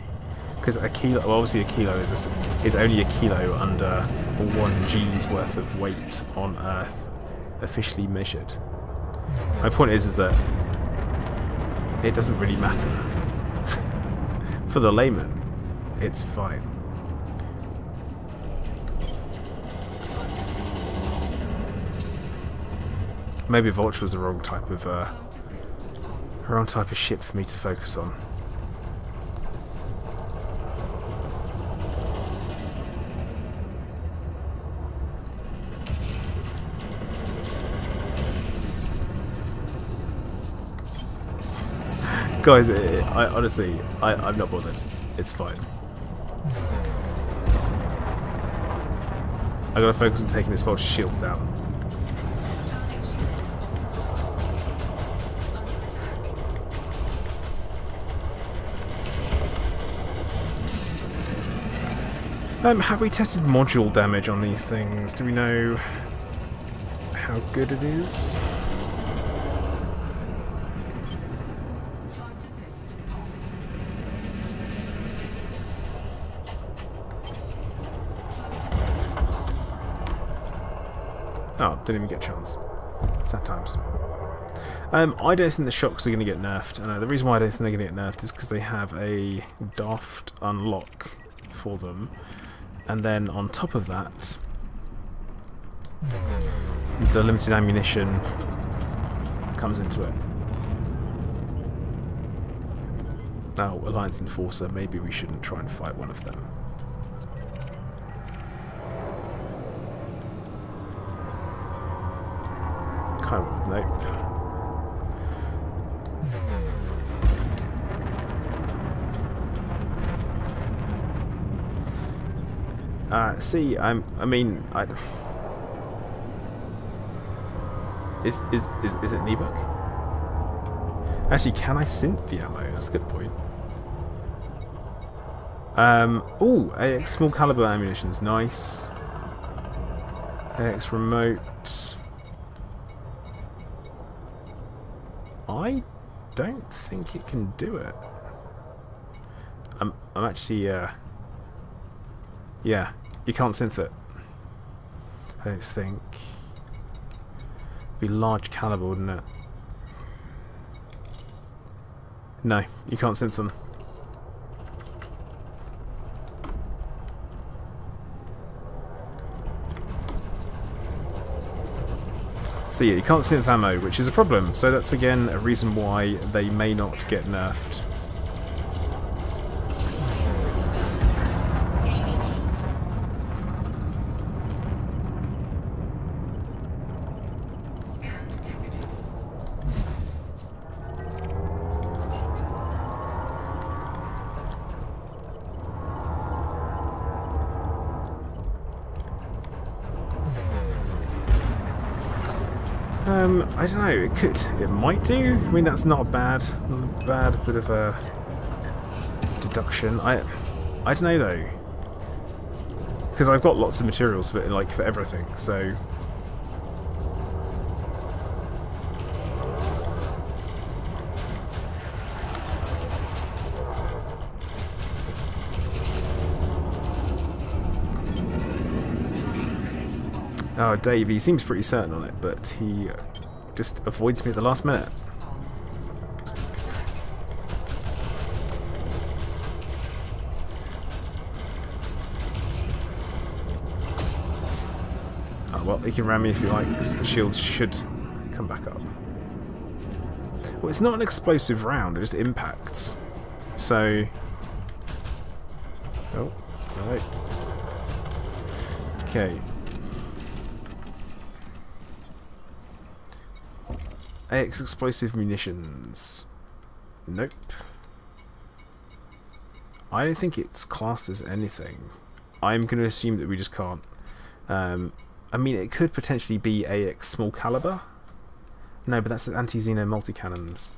[SPEAKER 1] Because a kilo, well, obviously a kilo is only a kilo under 1 G's worth of weight on Earth, officially measured. My point is that it doesn't really matter. For the layman, it's fine. Maybe Vulture was the wrong type of ship for me to focus on. Guys, I honestly, I'm not bothered. It's fine. I gotta focus on taking this Vulture shields down. Have we tested module damage on these things? Do we know how good it is? Oh, didn't even get a chance. Sad times. I don't think the shocks are going to get nerfed. The reason why I don't think they're going to get nerfed is because they have a daft unlock for them. And then on top of that, the limited ammunition comes into it. Oh, Alliance Enforcer, maybe we shouldn't try and fight one of them. Kind of, nope. See, I mean, is it Nebuk? Actually, can I synth the ammo? That's a good point. Ooh, AX small caliber ammunition is nice. AX remote. I don't think it can do it. I'm actually, yeah, you can't synth it. I don't think. It'd be large caliber, wouldn't it? No, you can't synth them. So yeah, you can't synth ammo, which is a problem. So that's again a reason why they may not get nerfed.
[SPEAKER 4] Gaining heat. Scan detected.
[SPEAKER 1] I don't know. It might do. I mean, that's not a bad bit of a deduction. I don't know though, because I've got lots of materials for for everything. So oh, Dave, he seems pretty certain on it, but he just avoids me at the last minute. Oh, well, he can ram me if he likes. The shield should come back up. Well, it's not an explosive round, it just impacts. So... oh, right. Okay. AX explosive munitions. Nope. I don't think it's classed as anything. I'm going to assume that we just can't. I mean, it could potentially be AX small caliber. No, but that's anti-Xeno multi-cannons.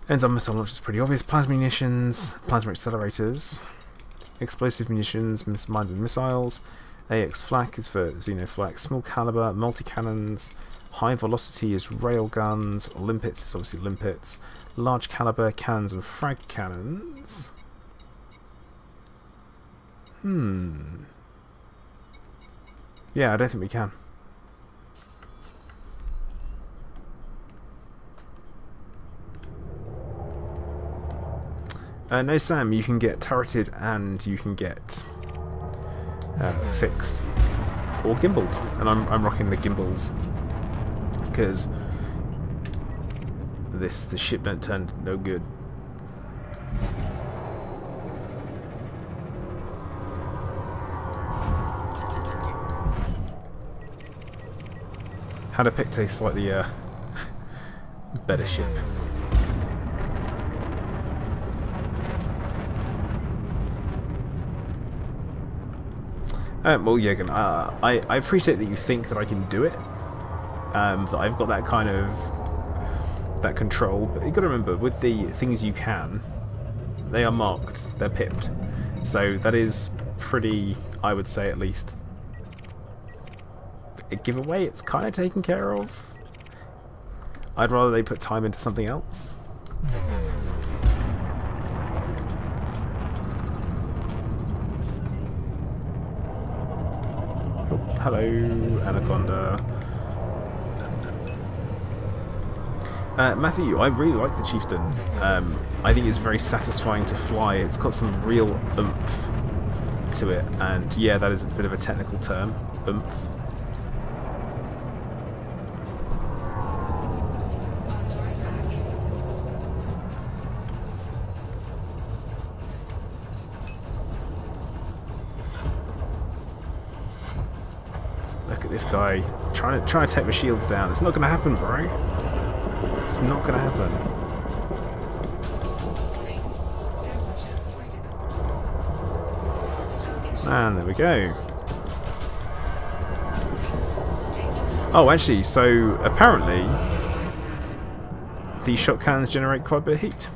[SPEAKER 1] Enzyme missile launch is pretty obvious. Plasma munitions, plasma accelerators, explosive munitions, mines and missiles. AX flak is for Xeno flak. Small caliber, multi-cannons. High velocity is railguns. Limpets is obviously limpets. Large caliber cannons and frag cannons. Yeah, I don't think we can. No, Sam, you can get turreted and you can get fixed or gimbaled, and I'm rocking the gimbals because the ship don't turn no good. Had I picked a slightly better ship. Well, Jürgen, I appreciate that you think that I can do it, that I've got that kind of control, but you've got to remember, with the things you can, they are marked, they're pipped, so that is pretty, I would say at least, a giveaway. It's kind of taken care of. I'd rather they put time into something else. Hello, Anaconda. Matthew, I really like the Chieftain. I think it's very satisfying to fly. It's got some real oomph to it, and yeah, that is a bit of a technical term, oomph. This guy trying to take my shields down. It's not going to happen, bro. It's not going to happen. And there we go. Oh, actually, so apparently these shot cannons generate quite a bit of heat.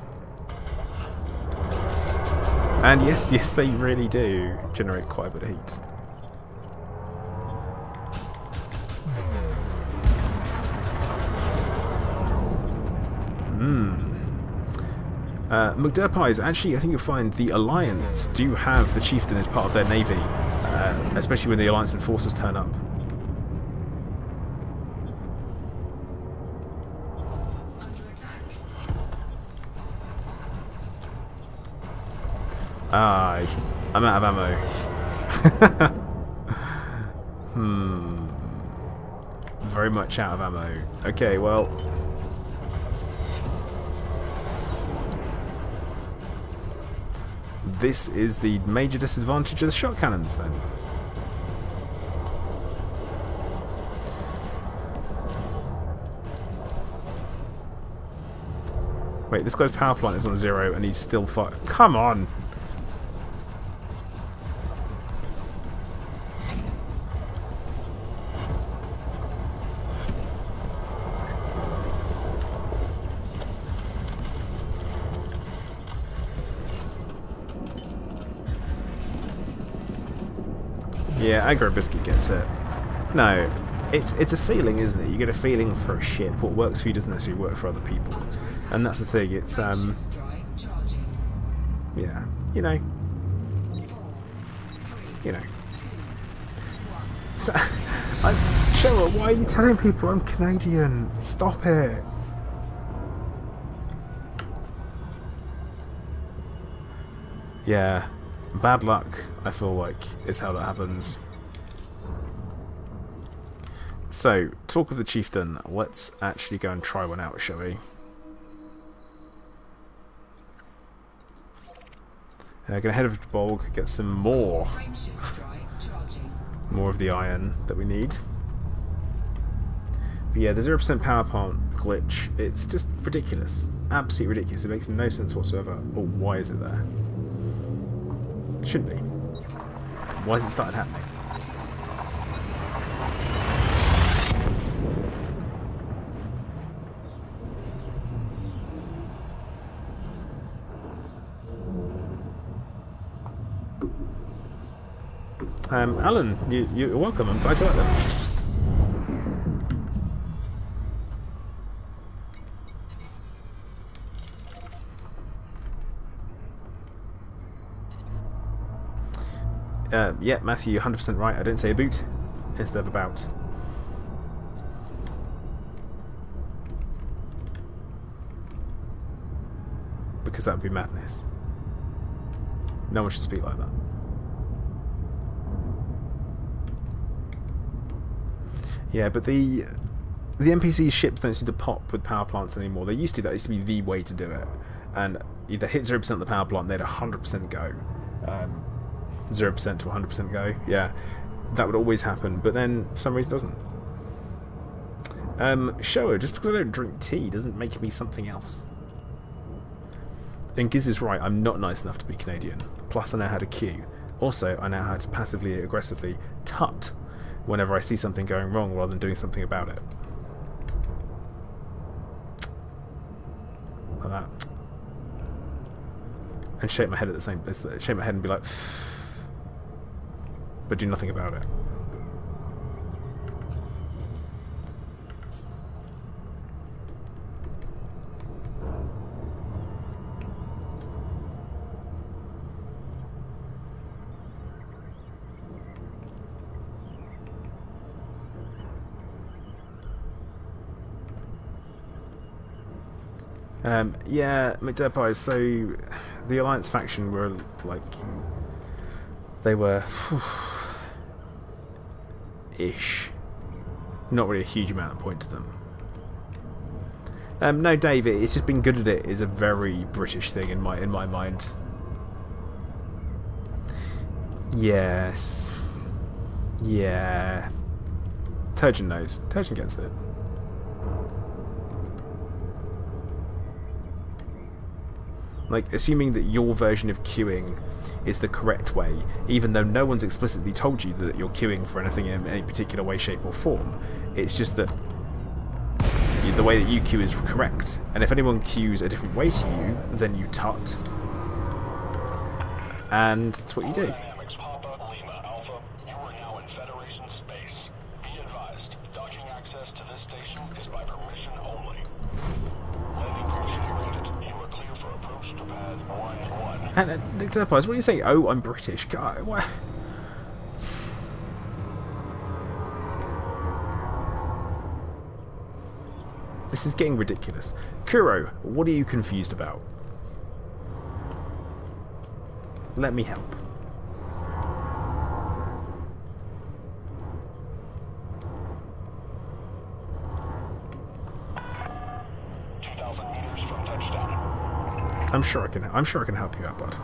[SPEAKER 1] And yes, they really do generate quite a bit of heat. McDurpies, actually, I think you'll find the Alliance do have the Chieftain as part of their navy, especially when the Alliance and forces turn up. Ah, I'm out of ammo. Very much out of ammo. Okay, well... this is the major disadvantage of the shot cannons, then. Wait, this guy's power plant is on 0 and he's still fire. Come on! Yeah, Aggro Biscuit gets it. No, it's a feeling, isn't it? You get a feeling for a ship. What works for you doesn't necessarily work for other people. And that's the thing, it's, yeah, you know. So, Cheryl, why are you telling people I'm Canadian? Stop it. Yeah, bad luck, I feel like, is how that happens. So, talk of the chieftain, let's actually go and try one out, shall we? Gonna head over to Bolg, get some more of the iron that we need. But yeah, the 0% power plant glitch, it's just ridiculous. Absolutely ridiculous. It makes no sense whatsoever. Or why is it there? Shouldn't be. Why has it started happening? Alan, you're welcome. I'm glad you like them. Yeah, Matthew, you're 100% right. I didn't say a boot instead of about. Because that would be madness. No one should speak like that. Yeah, but the NPC ships don't seem to pop with power plants anymore. They used to. That used to be the way to do it. And either hit 0% of the power plant, they'd 100% go. 0% to 100% go. Yeah, that would always happen. But then, for some reason, it doesn't. Shower, just because I don't drink tea doesn't make me something else. And Giz is right, I'm not nice enough to be Canadian. Plus, I know how to queue. Also, I know how to passively, aggressively tut whenever I see something going wrong rather than doing something about it. Like that. And shake my head at the same... shake my head and be like... but do nothing about it. Yeah, McDurpies, so the Alliance faction were like, they were ish. Not really a huge amount of point to them. No, Dave, it's just being good at it is a very British thing in my mind. Yes. Yeah. Turgeon knows. Turgeon gets it. Like, assuming that your version of queuing is the correct way, even though no one's explicitly told you that you're queuing for anything in any particular way, shape or form. It's just that the way that you queue is correct. And if anyone queues a different way to you, then you tut. And that's what you do. And what are you saying? Oh, I'm British. God, what? This is getting ridiculous. Kuro, what are you confused about? Let me help. I'm sure I can. I'm sure I can help you out, bud.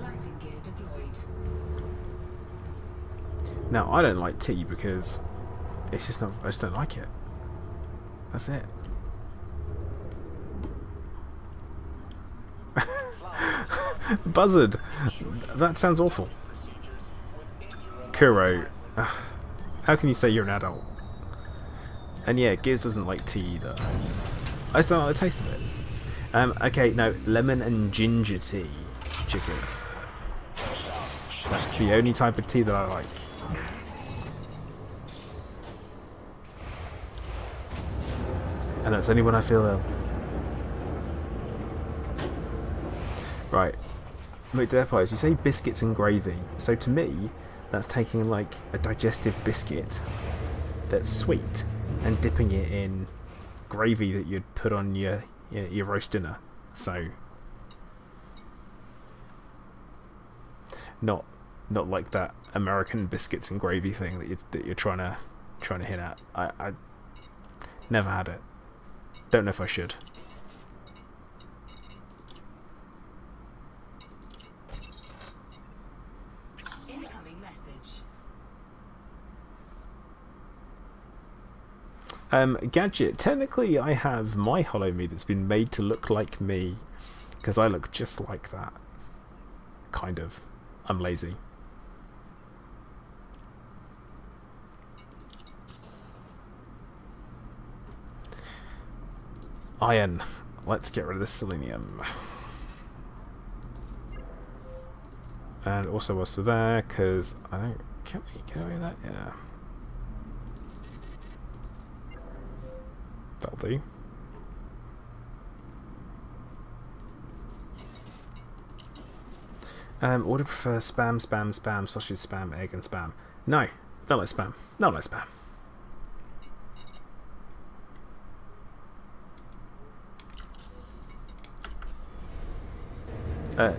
[SPEAKER 4] Landing gear deployed.
[SPEAKER 1] Now I don't like tea because it's just not. I just don't like it. That's it. Buzzard. That sounds awful. Kuro. How can you say you're an adult? And yeah, Gears doesn't like tea either. I just don't like the taste of it. Okay, no, lemon and ginger tea. Chickens. That's the only type of tea that I like. And that's only when I feel ill. Right. McDurpies, you say biscuits and gravy. So to me, that's taking like a digestive biscuit that's sweet and dipping it in gravy that you'd put on your roast dinner. So not like that American biscuits and gravy thing that you're trying to hit at. I never had it. Don't know if I should.
[SPEAKER 4] Incoming message.
[SPEAKER 1] Gadget, technically I have my Hollow Me that's been made to look like me because I look just like that. Kind of. I'm lazy. Iron. Let's get rid of the selenium. And also whilst we're there, because I don't... Can we get away with that? Yeah. That'll do. What do you prefer? Spam, spam, spam, sausage, spam, egg, and spam? No. Don't like spam. No, like spam.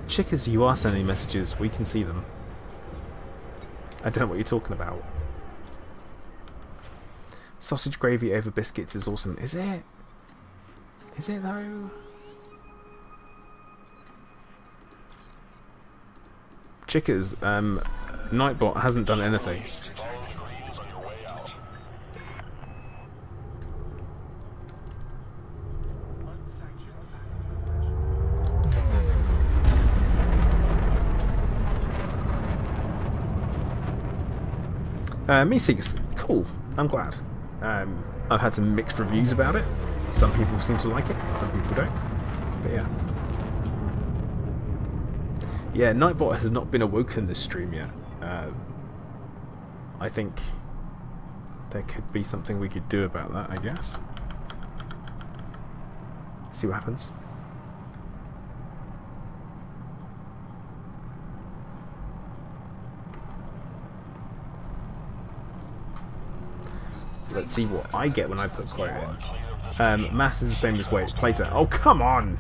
[SPEAKER 1] Chickers, you are sending messages. We can see them. I don't know what you're talking about. Sausage gravy over biscuits is awesome. Is it? Is it though? Chickers, Nightbot hasn't done anything. Meeseeks, cool. I'm glad. I've had some mixed reviews about it. Some people seem to like it, some people don't. But yeah. Yeah, Nightbot has not been awoken this stream yet. I think there could be something we could do about that, I guess. See what happens. Let's see what I get when I put quote in. Mass is the same as weight. Plater. Oh, come on!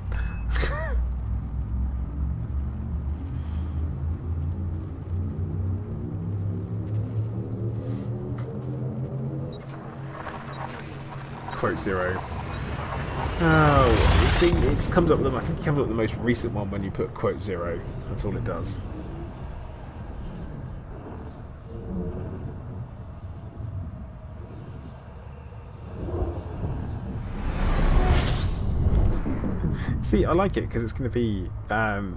[SPEAKER 1] Quote 0. Oh, see, it just comes up with them. I think it comes up with the most recent one when you put quote 0. That's all it does. See, I like it because it's going to be. But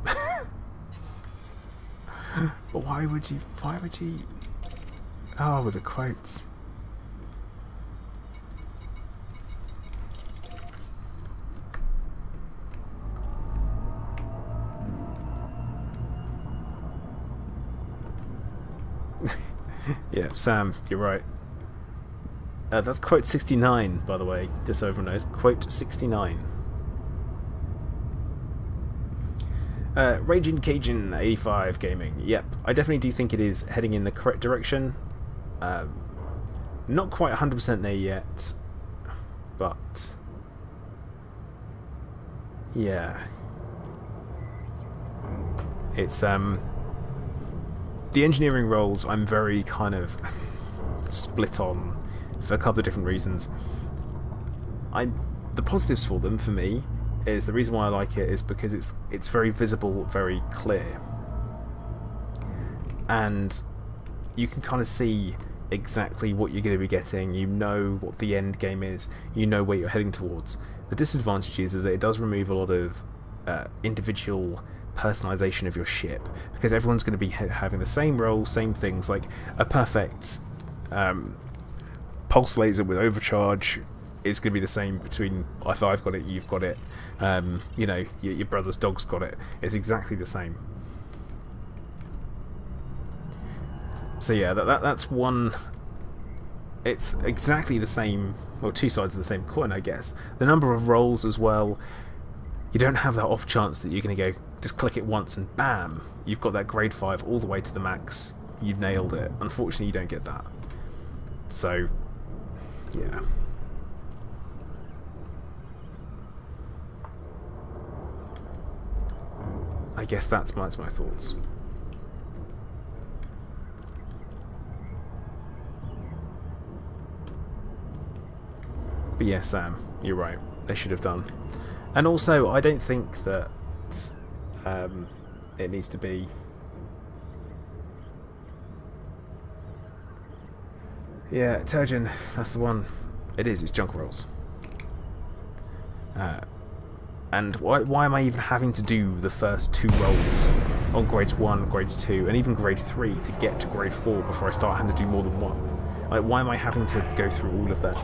[SPEAKER 1] why would you? Why would you? Oh, with the quotes. Yeah, Sam, you're right. That's quote 69, by the way, just so everyone knows. Quote 69. Raging Cajun 85 Gaming. Yep, I definitely do think it is heading in the correct direction. Not quite 100% there yet, but yeah, it's the engineering roles I'm very kind of split on for a couple of different reasons. The positives for them, for me, is the reason why I like it is because it's very visible, very clear, and you can kind of see exactly what you're going to be getting. You know what the end game is. You know where you're heading towards. The disadvantage is that it does remove a lot of individual personalization of your ship, because everyone's going to be having the same role, same things, like a perfect pulse laser with overcharge is going to be the same between if I've got it, you've got it, you know, your brother's dog's got it. It's exactly the same. So yeah, that's one. It's exactly the same, well, two sides of the same coin, I guess. The number of rolls as well, you don't have that off chance that you're going to go, just click it once and bam, you've got that grade 5 all the way to the max, you've nailed it. Unfortunately, you don't get that. So, yeah. I guess that's my thoughts. But yeah, Sam, you're right. They should have done. And also, I don't think that it needs to be... Yeah, Turgeon, that's the one. It is, it's junk rolls. And why am I even having to do the first 2 rolls on grades 1, grades 2, and even grade 3 to get to grade 4 before I start having to do more than 1? Like, why am I having to go through all of that?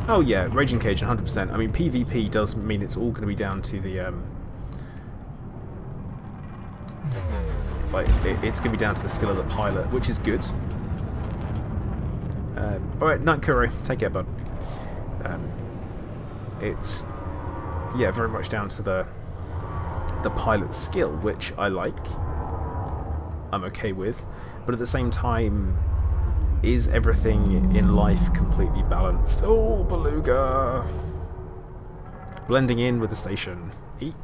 [SPEAKER 1] Oh yeah, Raging Cage 100%. I mean, PvP does mean it's all going to be down to the like it's going to be down to the skill of the pilot, which is good. Alright, Night Kuro, take care, bud. It's, yeah, very much down to the pilot's skill, which I like, I'm okay with, but at the same time, is everything in life completely balanced? Oh, Beluga! Blending in with the station. Eek.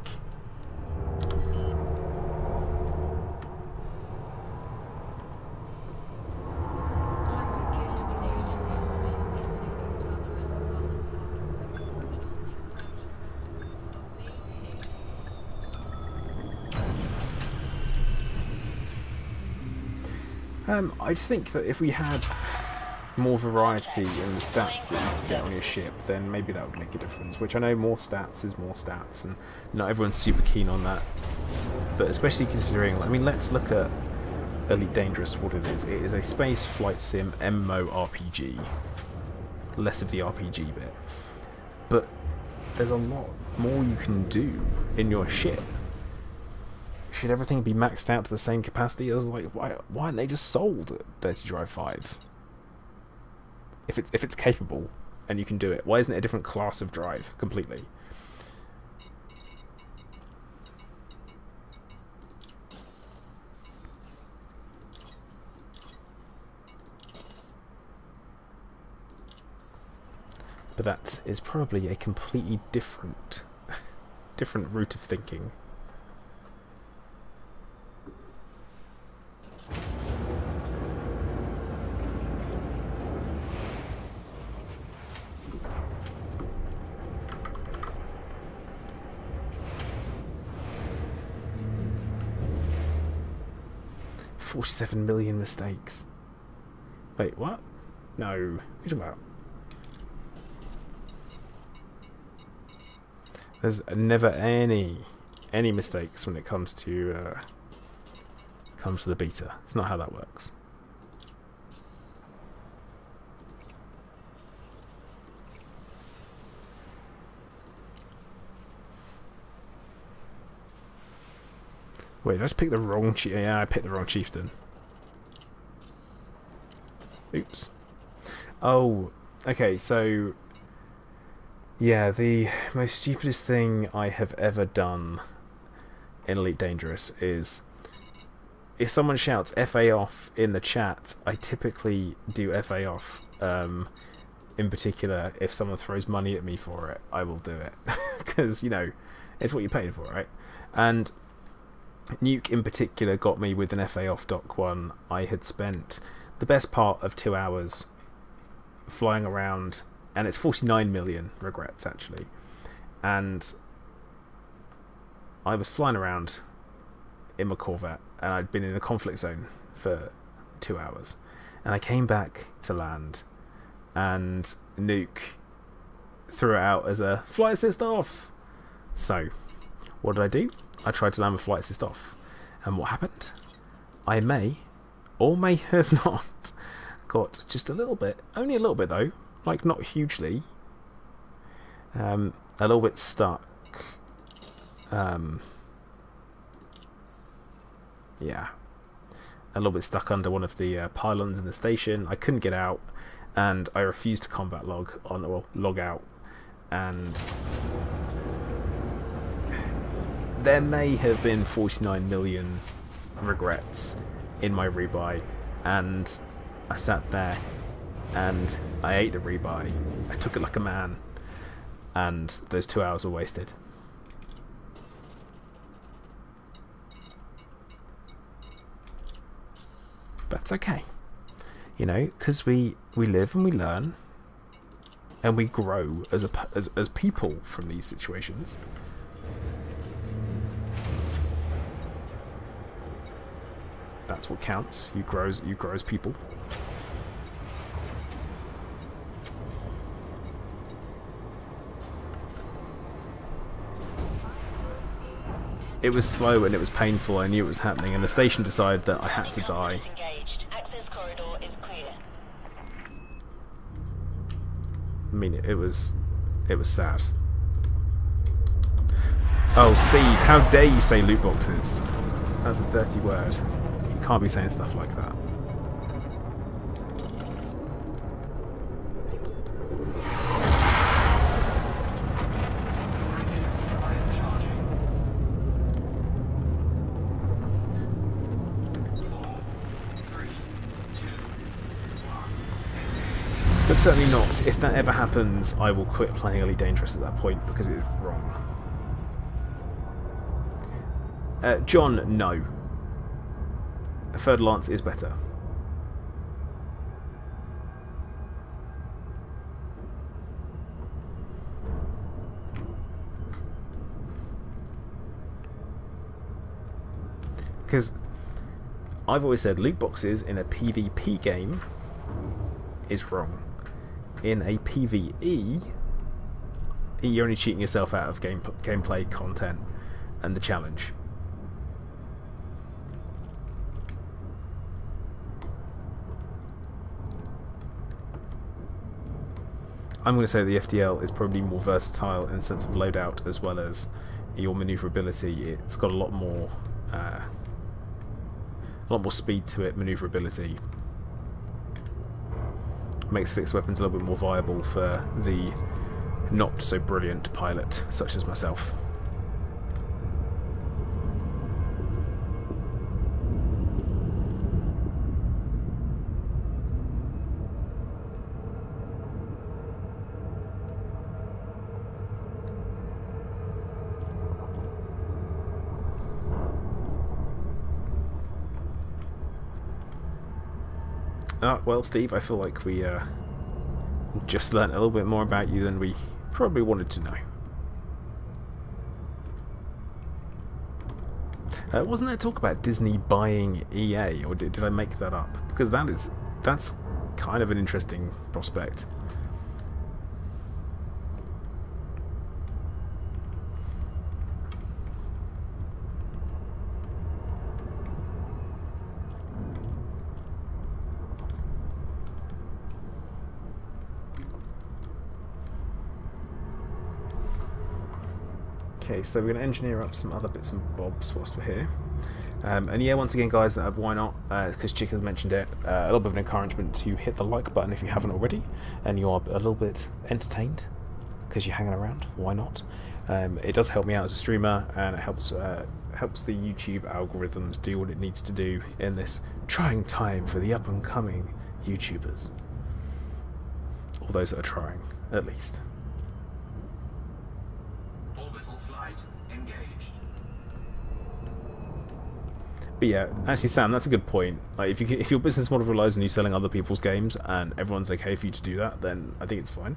[SPEAKER 1] I just think that if we had more variety in the stats that you could get on your ship, then maybe that would make a difference. Which I know more stats is more stats, and not everyone's super keen on that. But especially considering, I mean, let's look at Elite Dangerous, what it is. It is a space flight sim MMORPG. Less of the RPG bit. But there's a lot more you can do in your ship. Should everything be maxed out to the same capacity? I was like, why aren't they just sold at Dirty Drive 5? If it's capable and you can do it, why isn't it a different class of drive completely? But that is probably a completely different route of thinking. $47 million mistakes. Wait, what? No. What are you talking about? There's never any mistakes when it comes to the beta. It's not how that works. Wait, did I just pick the wrong chieftain? Yeah, I picked the wrong chieftain. Oops. Oh, okay, so... yeah, the most stupidest thing I have ever done in Elite Dangerous is if someone shouts FA off in the chat, I typically do FA off. In particular, if someone throws money at me for it, I will do it. Because, you know, it's what you paid for, right? And Nuke in particular got me with an FA off Doc 1. I had spent the best part of 2 hours flying around, and it's 49 million regrets actually. And I was flying around in my Corvette, and I'd been in a conflict zone for 2 hours, and I came back to land, and Nuke threw it out as a flight assist off. So what did I do? I tried to land with flight assist off, and what happened? I may or may have not got just a little bit, only a little bit though, like not hugely, a little bit stuck. Yeah, a little bit stuck under one of the pylons in the station. I couldn't get out, and I refused to combat log on, or log out, and there may have been 49 million regrets in my rebuy, and I sat there and I ate the rebuy. I took it like a man, and those 2 hours were wasted. But it's okay, you know, because we live and we learn, and we grow as people from these situations. That's what counts. You grow as people. It was slow and it was painful. I knew it was happening, and the station decided that I had to die. I mean, it was sad. Oh, Steve, how dare you say loot boxes? That's a dirty word. You can't be saying stuff like that. But certainly not. If that ever happens, I will quit playing Elite Dangerous at that point, because it is wrong. John, no. A third lance is better. Because I've always said loot boxes in a PvP game is wrong. In a PvE, you're only cheating yourself out of gameplay content and the challenge. I'm going to say the FDL is probably more versatile in the sense of loadout as well as your manoeuvrability. It's got a lot more speed to it, manoeuvrability. Makes fixed weapons a little bit more viable for the not so brilliant pilot such as myself. Well, Steve, I feel like we just learnt a little bit more about you than we probably wanted to know. Wasn't there talk about Disney buying EA, or did I make that up? Because that's kind of an interesting prospect. Okay, so we're going to engineer up some other bits and bobs whilst we're here. And yeah, once again, guys, why not? Because Chicken's mentioned it. A little bit of an encouragement to hit the like button if you haven't already, and you are a little bit entertained because you're hanging around. Why not? It does help me out as a streamer, and it helps the YouTube algorithms do what it needs to do in this trying time for the up-and-coming YouTubers. Or those that are trying, at least.
[SPEAKER 2] Orbital flight engaged.
[SPEAKER 1] But yeah, actually, Sam, that's a good point. Like, if your business model relies on you selling other people's games, and everyone's okay for you to do that, then I think it's fine.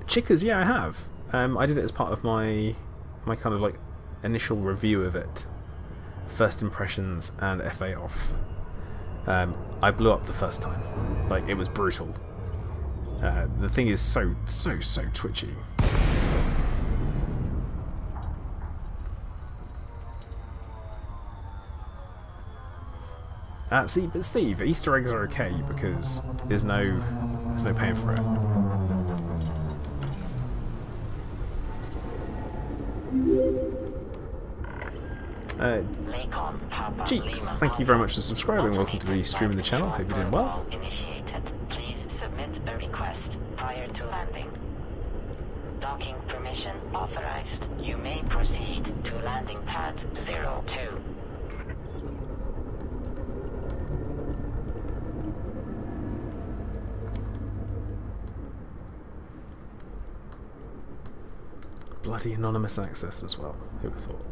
[SPEAKER 1] Chickers, yeah, I have. I did it as part of my kind of like initial review of it, first impressions and FA off. I blew up the first time, like it was brutal. The thing is so twitchy. See, but Steve, Easter eggs are okay because there's no paying for it. Cheeks, thank you very much for subscribing. Welcome to the stream in the channel. Hope you're doing well.
[SPEAKER 3] Initiated. Please submit a request prior to landing. Docking permission authorized. You may proceed to landing pad 02.
[SPEAKER 1] Bloody anonymous access as well. Who would have thought?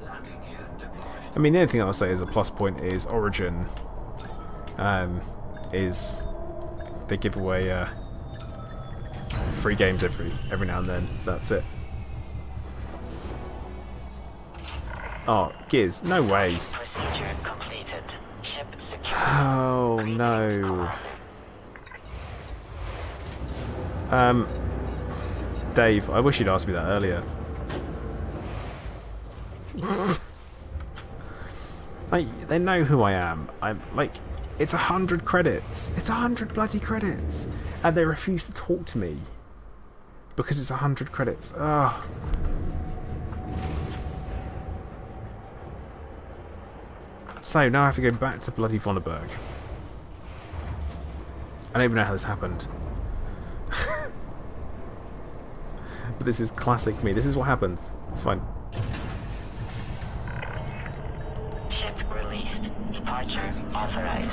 [SPEAKER 2] Landing gear deployed.
[SPEAKER 1] I mean, the only thing I'll say as a plus point is Origin. Is they give away free games every now and then. That's it. Oh, Giz, no way.
[SPEAKER 3] Procedure completed. Ship secure.
[SPEAKER 1] Oh no. Dave, I wish you'd asked me that earlier. Like, they know who I am. I'm like, it's 100 credits. It's 100 bloody credits, and they refuse to talk to me because it's 100 credits. Ugh. So now I have to go back to bloody Vonneberg. I don't even know how this happened. But this is classic me. This is what happens. It's fine.
[SPEAKER 3] Ship released. Departure authorized.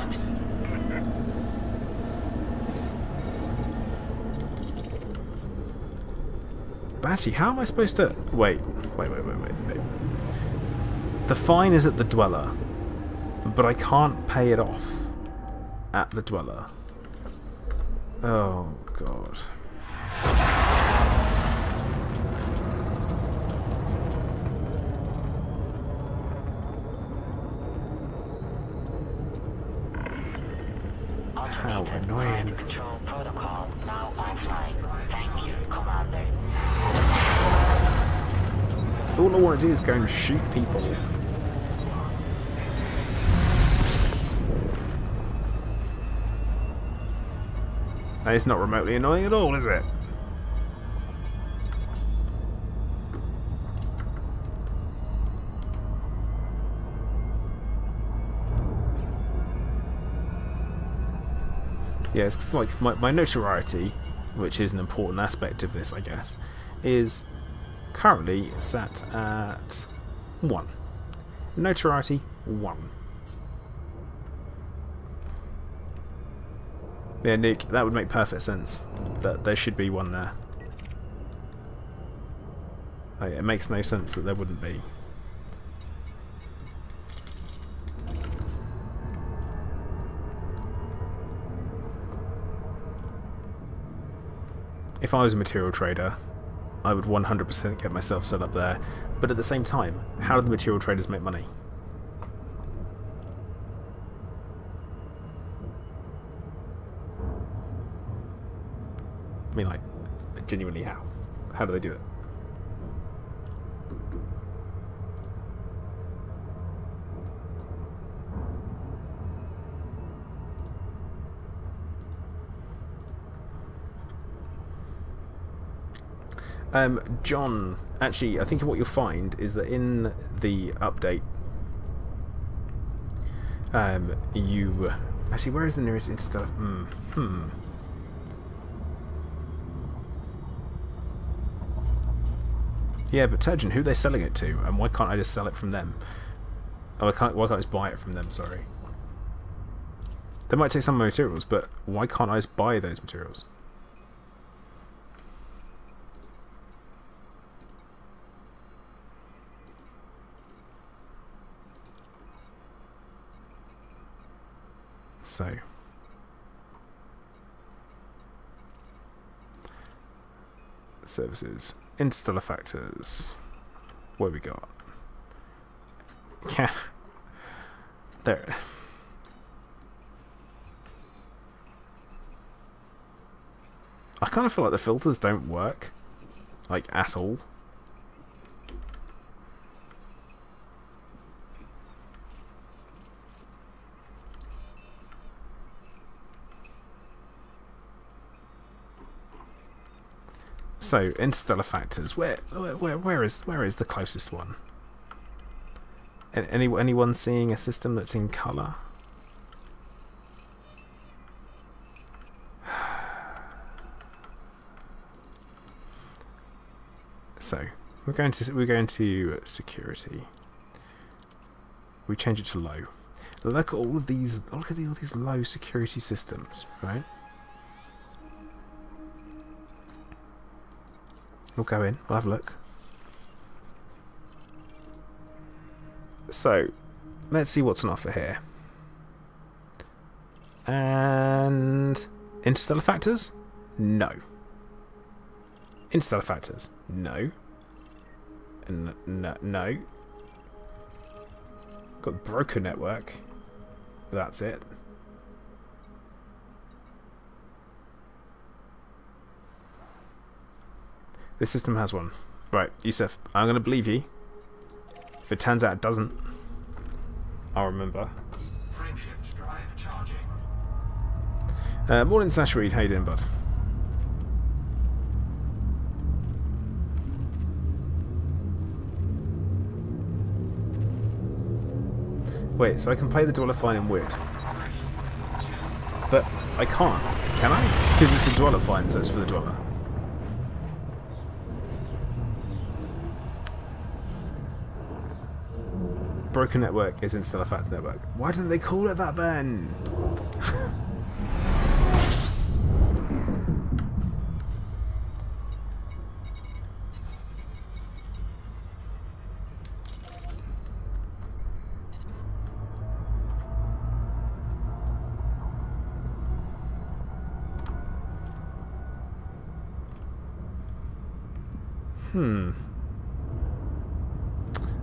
[SPEAKER 1] But actually, how am I supposed to... Wait. The fine is at the Dweller, but I can't pay it off at the Dweller. Oh, God. How annoying.
[SPEAKER 3] Control protocol now offline. Thank you, Commander.
[SPEAKER 1] All I want to do is go and shoot people. And it's not remotely annoying at all, is it? Yeah, it's 'cause, like my notoriety, which is an important aspect of this, I guess, is currently sat at 1. Notoriety 1. Yeah, Nick, that would make perfect sense. That there should be 1 there. Like, it makes no sense that there wouldn't be. If I was a material trader, I would 100% get myself set up there. But at the same time, how do the material traders make money? I mean, like, genuinely how? How do they do it? John, actually, I think what you'll find is that in the update, you... Actually, where is the nearest Interstellar? Yeah, but Turgeon, who are they selling it to? And why can't I just sell it from them? Oh, why can't I just buy it from them, sorry. They might take some of my materials, but why can't I just buy those materials? So... Services. Interstellar factors. What have we got? Yeah. There. I kind of feel like the filters don't work. Like, at all. So, interstellar factors. Where is the closest one? Anyone seeing a system that's in color? So, we're going to security. We change it to low. Look at all of these. Look at all these low security systems, right? We'll go in, we'll have a look. So, let's see what's on offer here. And... Interstellar factors? No. Interstellar factors? No. No. Got broker network. That's it. This system has one. Right, Yusuf, I'm going to believe you. If it turns out it doesn't, I'll remember.
[SPEAKER 2] Frameshift drive charging.
[SPEAKER 1] Morning, Sash Reed. How you doing, bud? Wait, so I can play the Dweller Fine in wood. But I can't, can I? Because it's a Dweller Fine, so it's for the Dweller. Broken network is Interstellar Factor network. Why didn't they call it that then?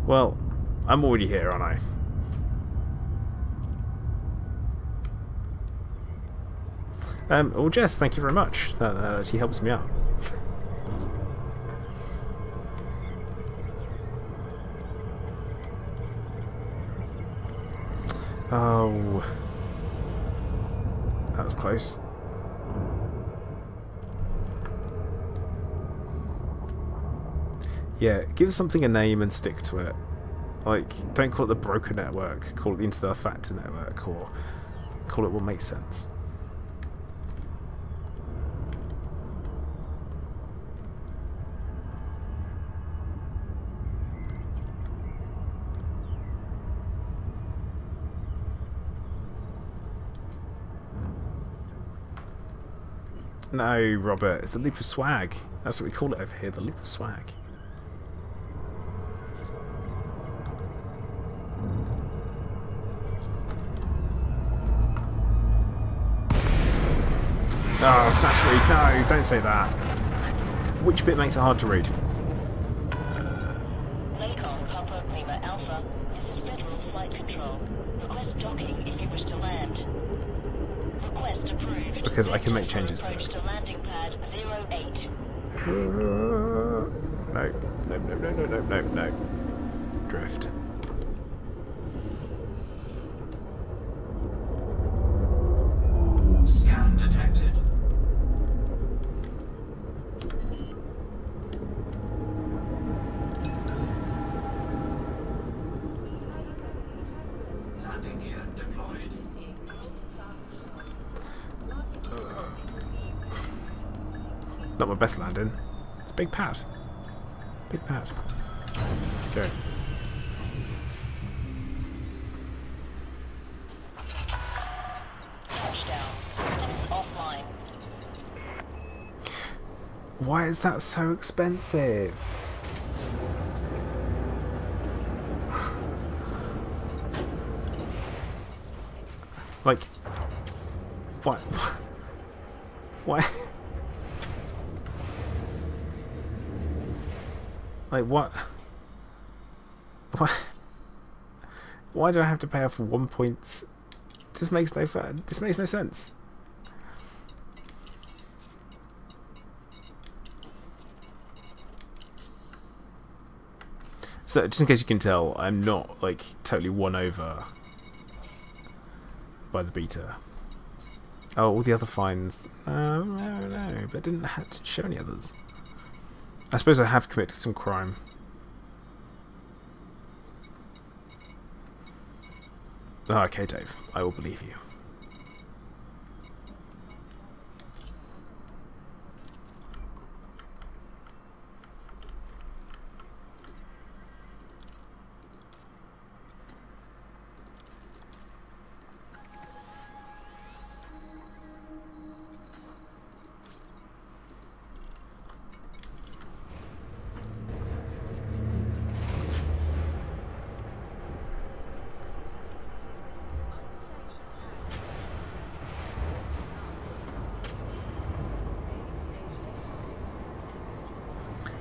[SPEAKER 1] Well, I'm already here, aren't I? Well, Jess, thank you very much. That actually helps me out. Oh, that was close. Yeah, give something a name and stick to it. Like, don't call it the broker network, call it the Interstellar Factor network, or call it what makes sense. No, Robert, it's the loop of swag. That's what we call it over here, the loop of swag. Oh, Satchary, no, don't say that. Which bit makes it hard to read?
[SPEAKER 3] Lacon Papa Lima Alpha, this is Federal Flight Control. Request docking if you wish to land. Request approved.
[SPEAKER 1] Because I can make changes to it.
[SPEAKER 3] To landing pad 08.
[SPEAKER 1] No. Drift.
[SPEAKER 2] Scan detected.
[SPEAKER 1] Not my best landing. It's a big pad. Big pad. Go.
[SPEAKER 3] Touchdown. Systems offline.
[SPEAKER 1] Why is that so expensive? Like, what? Why? Like, what? Why? Why do I have to pay off 1 point? This makes no sense. So, just in case you can tell, I'm not like totally won over by the beta. Oh, all the other fines. No, but I didn't have to show any others. I suppose I have committed some crime. Oh, okay, Dave. I will believe you.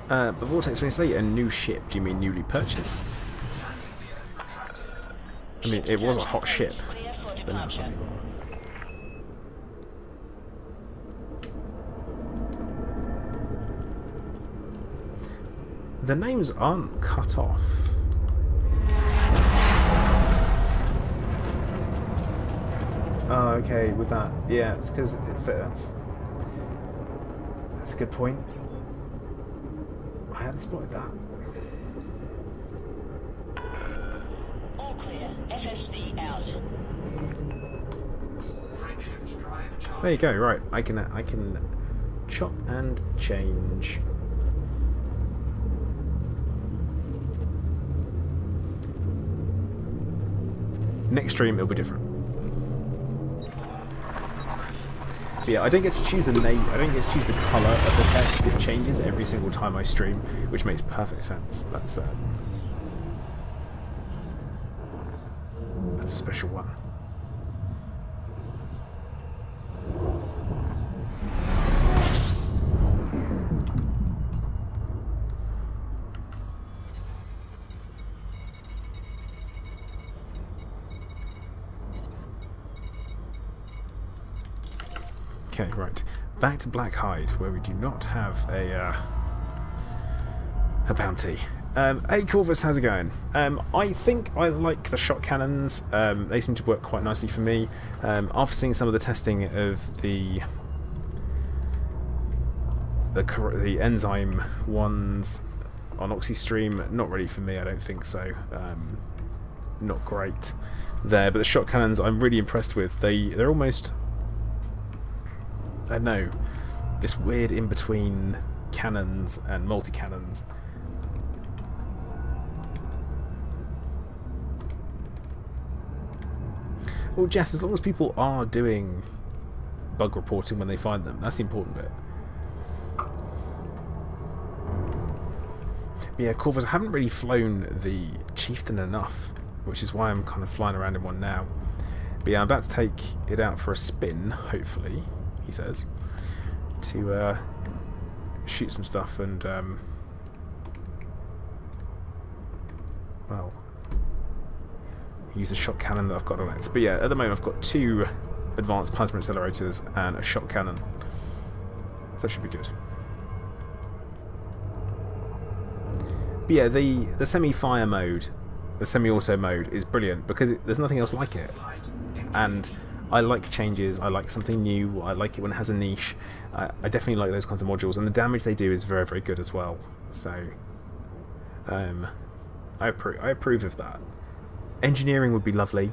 [SPEAKER 1] But Vortex, when you say a new ship, do you mean newly purchased? I mean, it was a hot ship, but now it's something more. The names aren't cut off. Oh, okay, with that, yeah, it's because that's a good point. I hadn't spotted that.
[SPEAKER 3] All clear. FSD out.
[SPEAKER 2] Frameshift drive charging.
[SPEAKER 1] There you go. Right, I can chop and change. Next stream it'll be different. But yeah, I don't get to choose the name. I don't get to choose the colour of the text. It changes every single time I stream, which makes perfect sense. That's a special one. Okay, right. Back to Black Hide, where we do not have a bounty. Hey Corvus, how's it going? I think I like the shot cannons. They seem to work quite nicely for me. After seeing some of the testing of the enzyme ones on Oxystream, not really for me, I don't think so. Not great there, but the shot cannons I'm really impressed with. They're almost, I don't know, this weird in-between cannons and multi-cannons. Well, Jess, as long as people are doing bug reporting when they find them, that's the important bit. But yeah, Corvus, I haven't really flown the Chieftain enough, which is why I'm kind of flying around in one now. But yeah, I'm about to take it out for a spin, hopefully, he says, to shoot some stuff and, well, use a shot cannon that I've got on it. But yeah, at the moment I've got 2 advanced plasma accelerators and a shot cannon, so that should be good. But yeah, the semi-fire mode, the semi-auto mode is brilliant because there's nothing else like it, and I like changes, I like something new, I like it when it has a niche. I definitely like those kinds of modules, and the damage they do is very, very good as well, so I approve of that. Engineering would be lovely,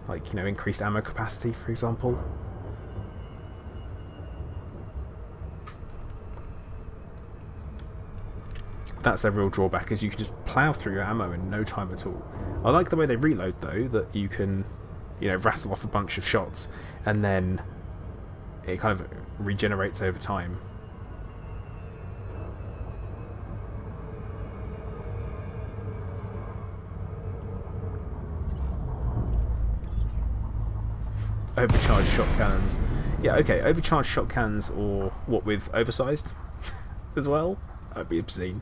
[SPEAKER 1] like, you know, increased ammo capacity, for example. That's their real drawback, is you can just plough through your ammo in no time at all. I like the way they reload though, that you can, you know, rattle off a bunch of shots and then it kind of regenerates over time. Overcharged shot cannons. Yeah, okay, overcharged shot cannons, or what with oversized as well? That'd be obscene.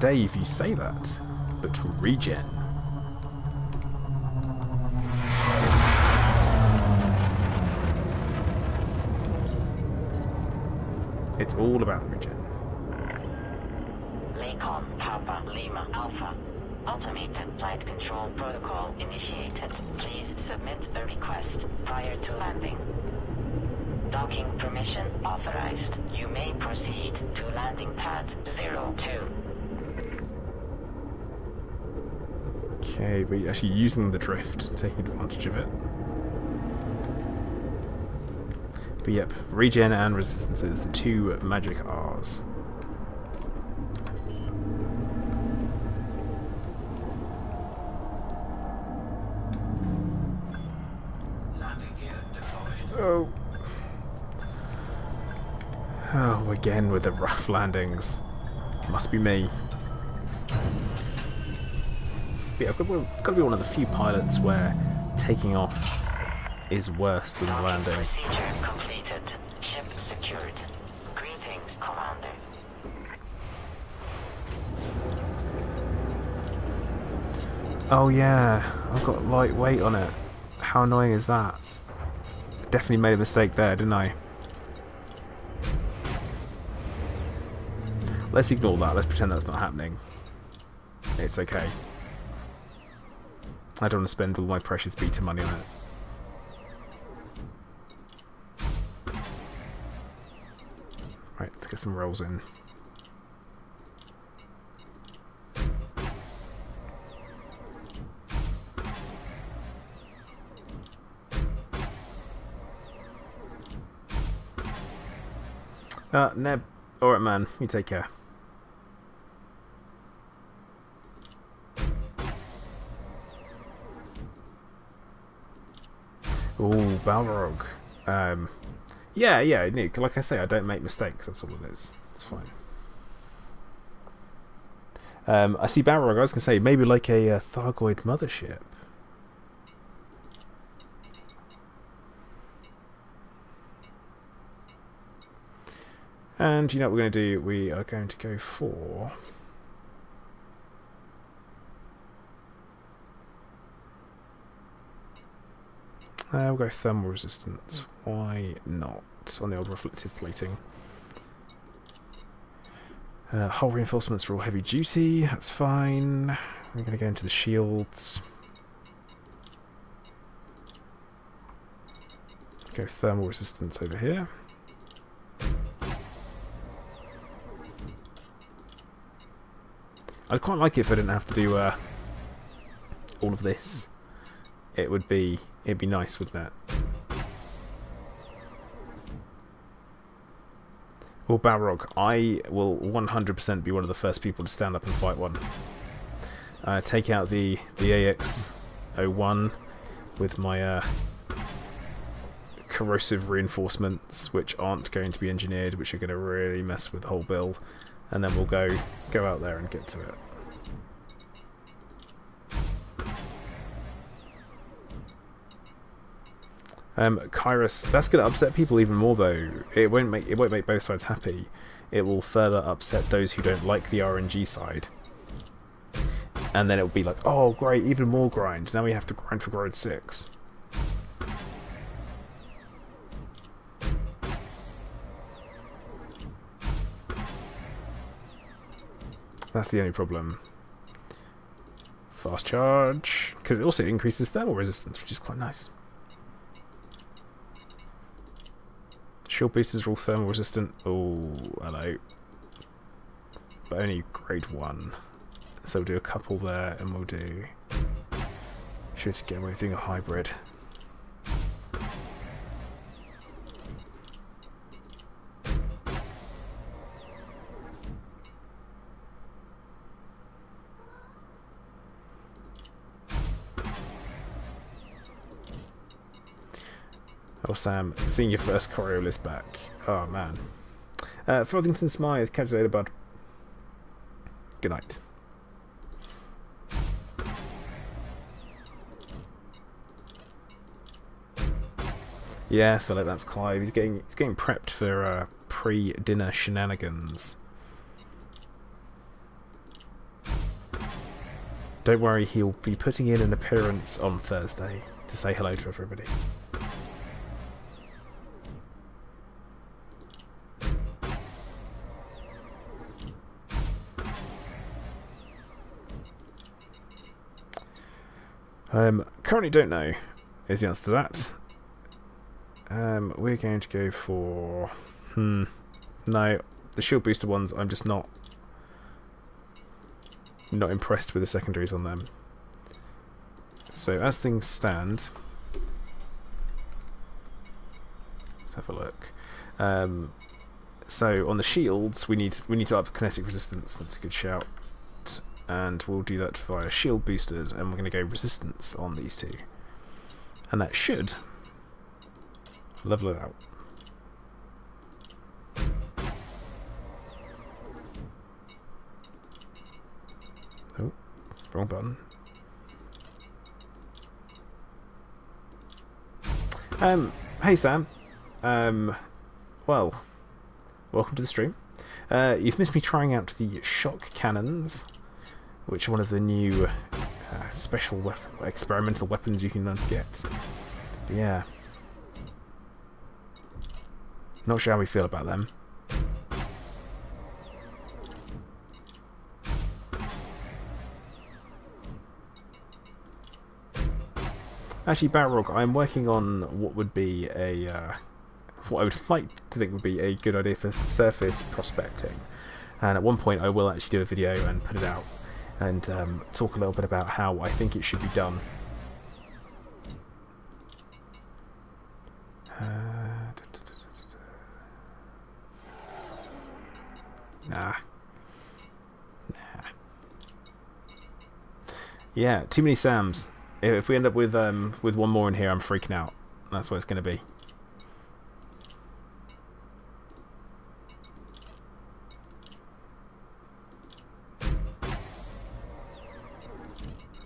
[SPEAKER 1] Dave, you say that, but regen. It's all about regen.
[SPEAKER 3] Papa Lima Alpha. Automated flight control protocol initiated. Please submit a request prior to landing. Docking permission authorized. You may proceed to landing pad 02.
[SPEAKER 1] Okay, we're actually using the drift, taking advantage of it. But yep, regen and resistances, the two magic R's. Oh. Oh, again with the rough landings. Must be me. But yeah, I've got to be one of the few pilots where taking off is worse than the landing.
[SPEAKER 3] Procedure completed. Ship secured. Greetings, Commander.
[SPEAKER 1] Oh yeah, I've got lightweight on it. How annoying is that? Definitely made a mistake there, didn't I? Let's ignore that. Let's pretend that's not happening. It's okay. I don't want to spend all my precious beta money on it. Right, let's get some rolls in. Neb. Alright, man. You take care. Ooh, Balrog. Yeah, Nick. Like I say, I don't make mistakes. That's all it is. It's fine. I see Balrog. I was going to say, maybe like a Thargoid mothership. And you know what we're going to do? We are going to go for... we'll go thermal resistance. Why not? On the old reflective plating. Hull reinforcements are all heavy duty. That's fine. We're going to go into the shields. Go thermal resistance over here. I'd quite like it if I didn't have to do all of this. It'd be nice, wouldn't it? Well, Balrog, I will 100% be one of the first people to stand up and fight one. Take out the AX-01 with my corrosive reinforcements, which aren't going to be engineered, which are going to really mess with the whole build, and then we'll go out there and get to it. Kairos, that's going to upset people even more though. It won't make both sides happy. It will further upset those who don't like the RNG side. And then it will be like, oh great, even more grind. Now we have to grind for grade 6. That's the only problem. Fast charge, because it also increases thermal resistance, which is quite nice. Shield boosters are all thermal resistant. Oh, hello. But only grade 1. So we'll do a couple there, and we'll do Should get away with doing a hybrid. Oh, Sam, seeing your first Coriolis back. Oh, man. Frothingham Smythe, catch you later, bud. Good night. Yeah, Philip, that's Clive. He's getting prepped for pre-dinner shenanigans. Don't worry, he'll be putting in an appearance on Thursday to say hello to everybody. Currently don't know is the answer to that. We're going to go for... no, the shield booster ones, I'm just not impressed with the secondaries on them. So as things stand... Let's have a look. So on the shields, we need to up kinetic resistance. That's a good shout. And we'll do that via shield boosters, and we're going to go resistance on these two. And that should level it out. Oh, wrong button. Hey Sam. Well, welcome to the stream. You've missed me trying out the shock cannons, which are one of the new special experimental weapons you can get. But yeah. Not sure how we feel about them. Actually, Balrog, I'm working on what would be a... what I would like to think would be a good idea for surface prospecting. And at one point I will actually do a video and put it out. And talk a little bit about how I think it should be done. Nah. Yeah, too many Sams. If we end up with one more in here, I'm freaking out. That's what it's going to be.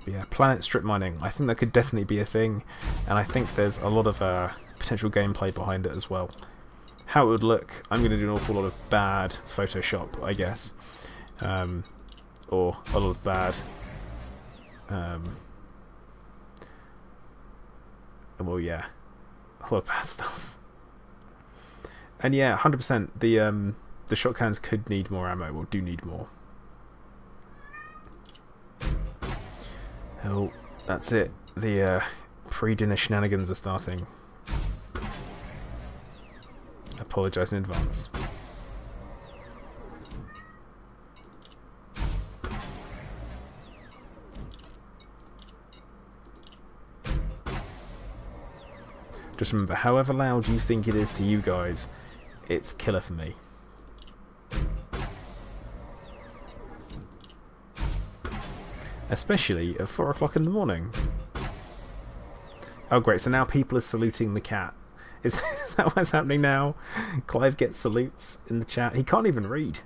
[SPEAKER 1] But yeah, planet strip mining. I think that could definitely be a thing, and I think there's a lot of potential gameplay behind it as well. How it would look, I'm going to do an awful lot of bad Photoshop, I guess, or a lot of bad. Well, yeah, a lot of bad stuff. And yeah, 100%. The shotguns could need more ammo, or do need more. Oh, that's it. The pre-dinner shenanigans are starting. Apologise in advance. Just remember, however loud you think it is to you guys, it's killer for me. Especially at 4 o'clock in the morning. Oh great, so now people are saluting the cat. Is that what's happening now? Clive gets salutes in the chat. He can't even read.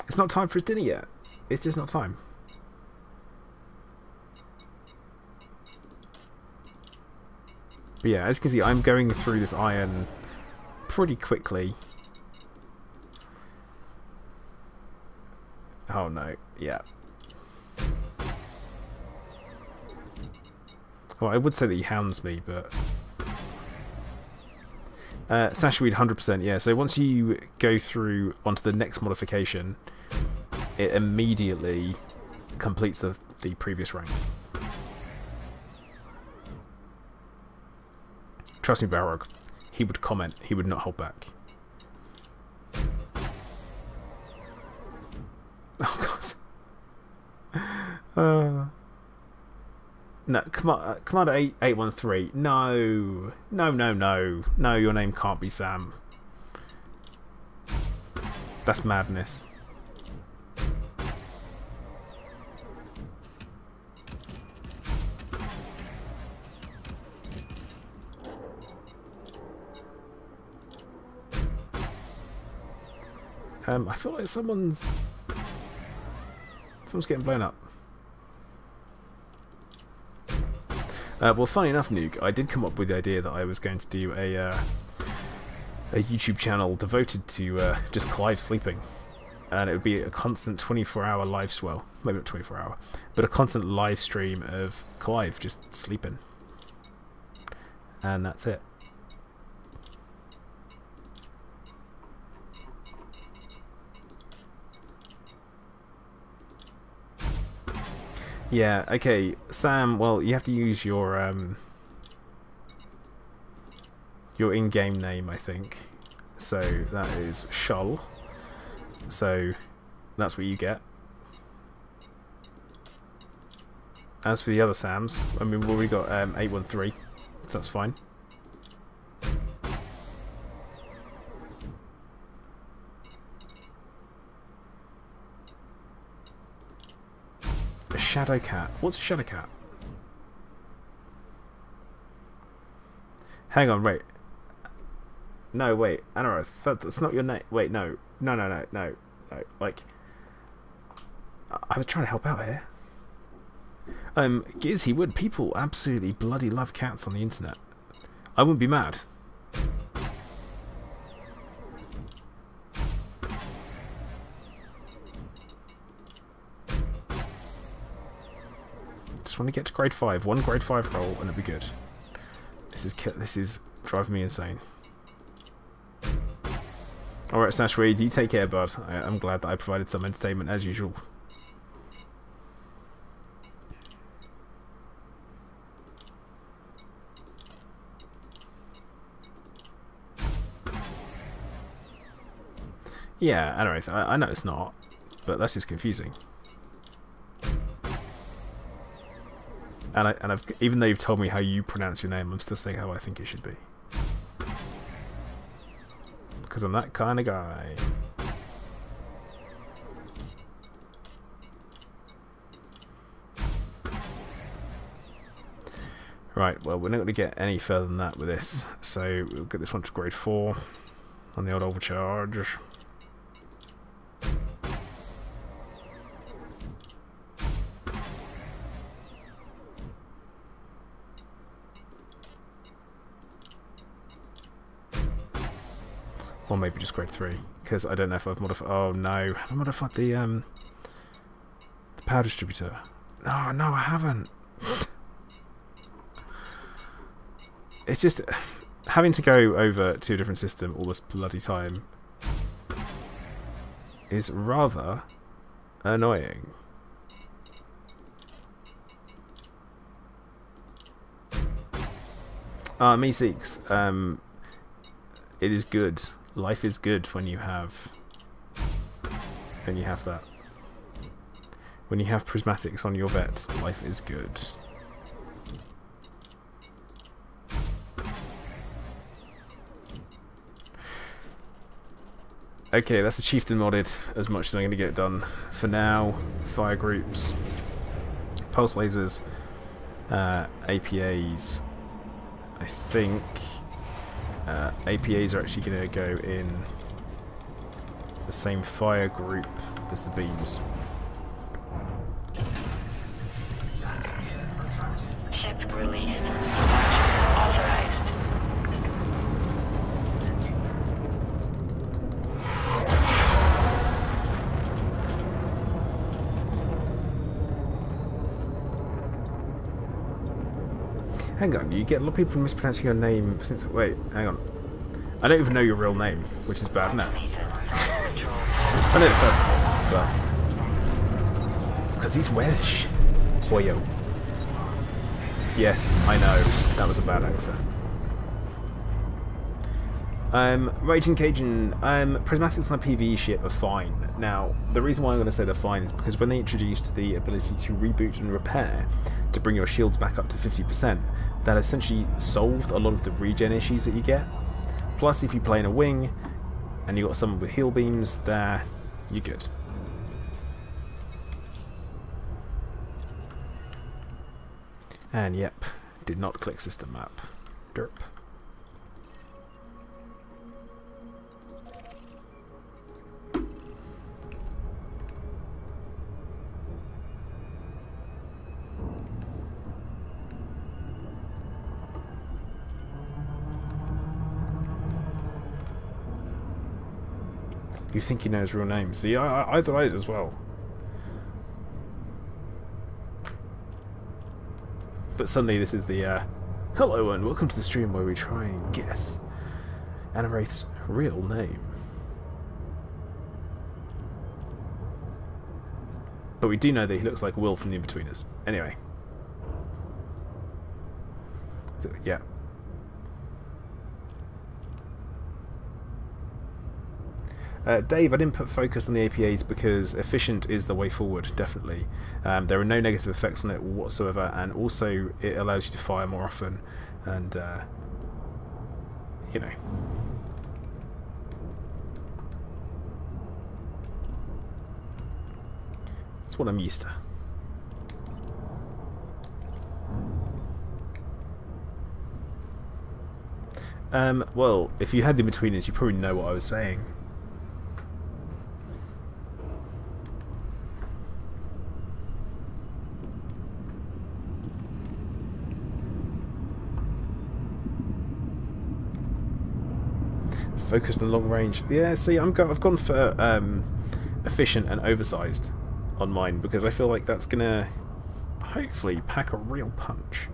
[SPEAKER 1] It's not time for his dinner yet. It's just not time. But yeah, as you can see, I'm going through this iron pretty quickly. Oh no, yeah. Well, I would say that he hounds me, but... Sashweed 100%, yeah. So once you go through onto the next modification, it immediately completes the previous rank. Trust me, Balrog. He would comment. He would not hold back. Oh god. No, Commander 813. No, no, no, no, no. Your name can't be Sam. That's madness. I feel like someone's getting blown up. Well, funny enough, Nuke, I did come up with the idea that I was going to do a YouTube channel devoted to just Clive sleeping, and it would be a constant 24-hour live, well, maybe not 24-hour, but a constant live stream of Clive just sleeping, and that's it. Yeah, okay, Sam, well, you have to use your in-game name, I think. So that is Shull. So that's what you get. As for the other Sams, I mean, we've already got 813, so that's fine. Shadow Cat. What's a Shadow Cat? Hang on, wait. No, wait. Anaroth, that's not your name. Wait, no. No, no, no, no. No. Like, I was trying to help out here. Giz, he would. People absolutely bloody love cats on the internet. I wouldn't be mad. Just want to get to grade 5. One grade 5 roll and it'll be good. This is driving me insane. Alright, Snash Reed, you take care, bud. I'm glad that I provided some entertainment as usual. Yeah, anyway, I know it's not, but that's just confusing. And I've even though you've told me how you pronounce your name, I'm still saying how I think it should be. Because I'm that kind of guy. Right, well, we're not going to get any further than that with this, so we'll get this one to grade 4 on the old overcharge. Or maybe just grade 3, because I don't know if I've modified. Oh no, have I modified the power distributor? No, no, I haven't. It's just having to go over to a different system all this bloody time is rather annoying. Meeseeks, it is good. Life is good when you have that. When you have prismatics on your vet, life is good. Okay, that's the chieftain modded as much as I'm going to get it done for now. Fire groups, pulse lasers, APAs. I think APAs are actually going to go in the same fire group as the beams.
[SPEAKER 3] Ship released. Authorized.
[SPEAKER 1] Hang on, you get a lot of people mispronouncing your name since... Wait, hang on. I don't even know your real name, which is bad now. I know the first name, but... It's because he's Welsh. Boyo. Yes, I know. That was a bad accent. Raging Cajun, prismatics on a PvE ship are fine. Now, the reason why I'm going to say they're fine is because when they introduced the ability to reboot and repair to bring your shields back up to 50%, that essentially solved a lot of the regen issues that you get. Plus, if you play in a wing and you got someone with heal beams, there, you're good. And yep, did not click system map. Derp. You think you know his real name? See, I thought I did as well. But suddenly this is the, hello and welcome to the stream where we try and guess Anawraith's real name. But we do know that he looks like Will from The Inbetweeners. Anyway. So, yeah. Dave, I didn't put focus on the APAs because efficient is the way forward, definitely. There are no negative effects on it whatsoever, and also it allows you to fire more often, and, you know. It's what I'm used to. Well, if you had the Inbetweeners, you probably know what I was saying. Focused on long range. Yeah, see, I've gone for efficient and oversized on mine because I feel like that's gonna hopefully pack a real punch.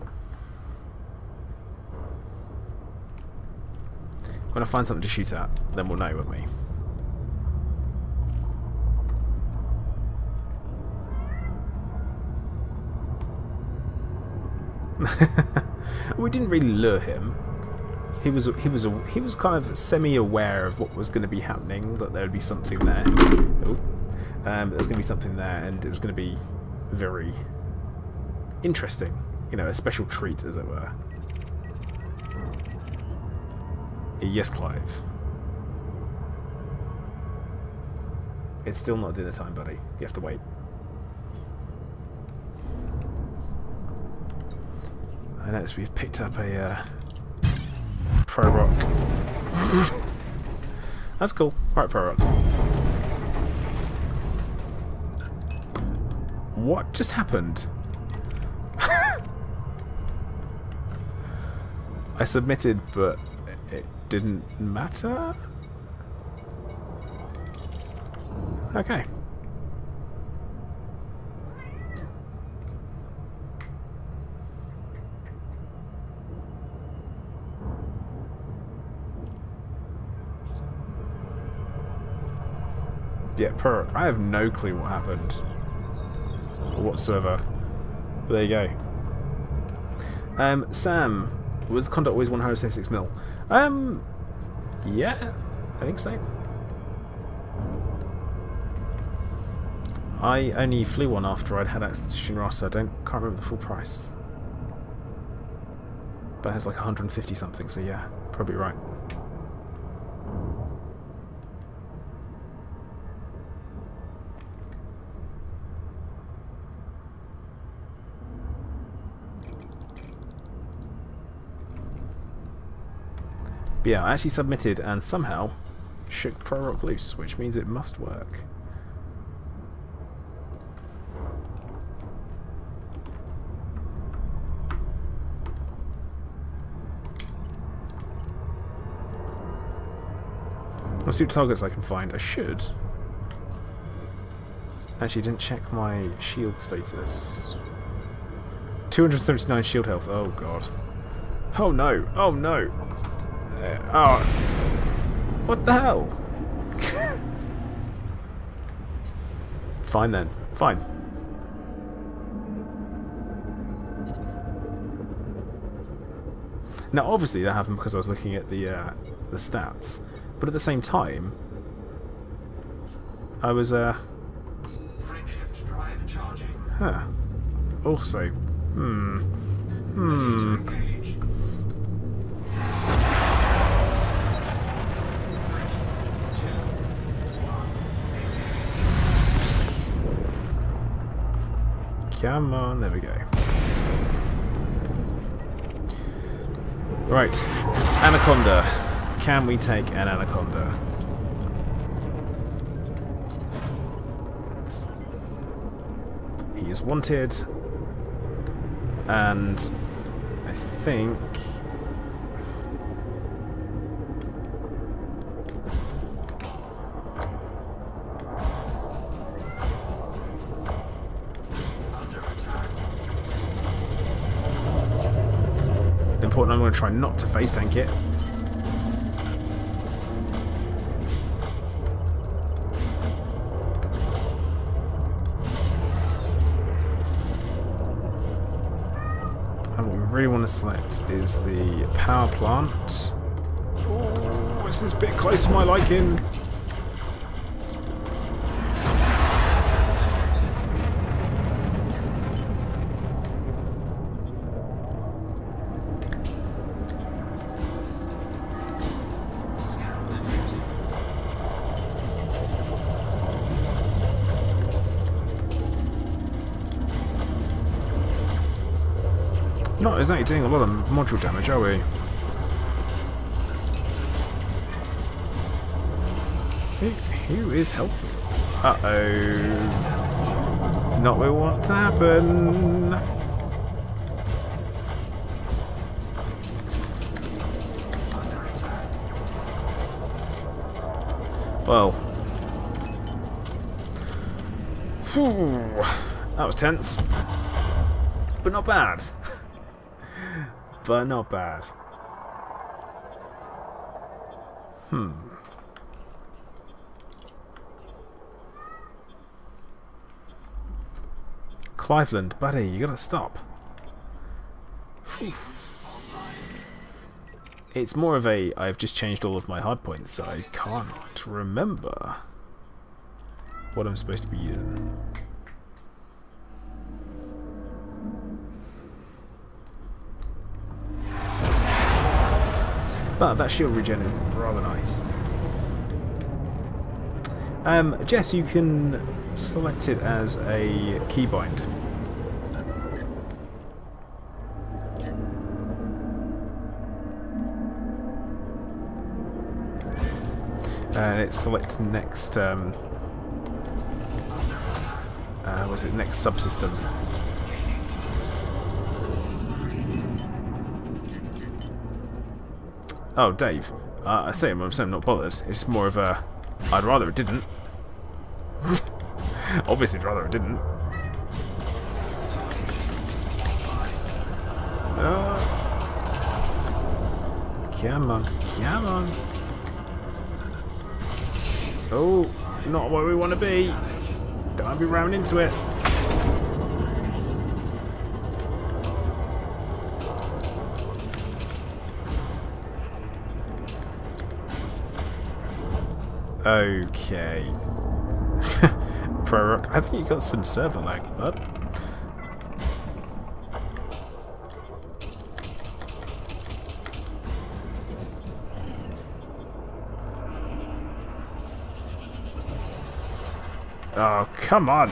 [SPEAKER 1] When I find something to shoot at, then we'll know, won't we? We didn't really lure him. He was kind of semi-aware of what was going to be happening, that there would be something there. Oh, there was going to be something there, and it was going to be very interesting. You know, a special treat, as it were. Yes, Clive. It's still not dinner time, buddy. You have to wait. I notice we've picked up a Pro Rock. That's cool. Right, Pro Rock. What just happened? I submitted, but it didn't matter? Okay. Yeah, I have no clue what happened whatsoever. But there you go. Sam, was the conduct always 176 mil? Yeah, I think so. I only flew one after I'd had access to Shinra, so can't remember the full price. But it has like 150 something, so yeah, probably right. But yeah, I actually submitted and somehow shook Pro Rock loose, which means it must work. I'll see what targets I can find. I should. Actually, didn't check my shield status. 279 shield health. Oh god. Oh no. Oh no. Oh. What the hell? Fine then. Fine. Now, obviously, that happened because I was looking at the stats, but at the same time, I was
[SPEAKER 2] Frameshift drive charging.
[SPEAKER 1] Huh. Also,
[SPEAKER 2] Ready to engage. 3, 2, 1.
[SPEAKER 1] Come on, there we go. Right, Anaconda. Can we take an Anaconda? He is wanted, and I think important. I'm going to try not to face tank it. And what we really want to select is the power plant. Oh, this is a bit close to my liking. Not exactly doing a lot of module damage, are we? Who is helpful? Uh-oh. It's not what we want to happen. Well. Phew. That was tense. But not bad. But not bad. Cliveland, buddy, you gotta stop. It's more of a, I've just changed all of my hardpoints, so I can't remember what I'm supposed to be using. But that shield regen is rather nice. Jess, you can select it as a keybind. And it selects next, was it next subsystem? Oh, Dave. I say I'm not bothered. It's more of a, I'd rather it didn't. Obviously, I'd rather it didn't. Come on, come on. Oh, not where we want to be. Don't be ramming into it. Okay. Pro-rock. I think you got some server lag, bud. Oh, come on.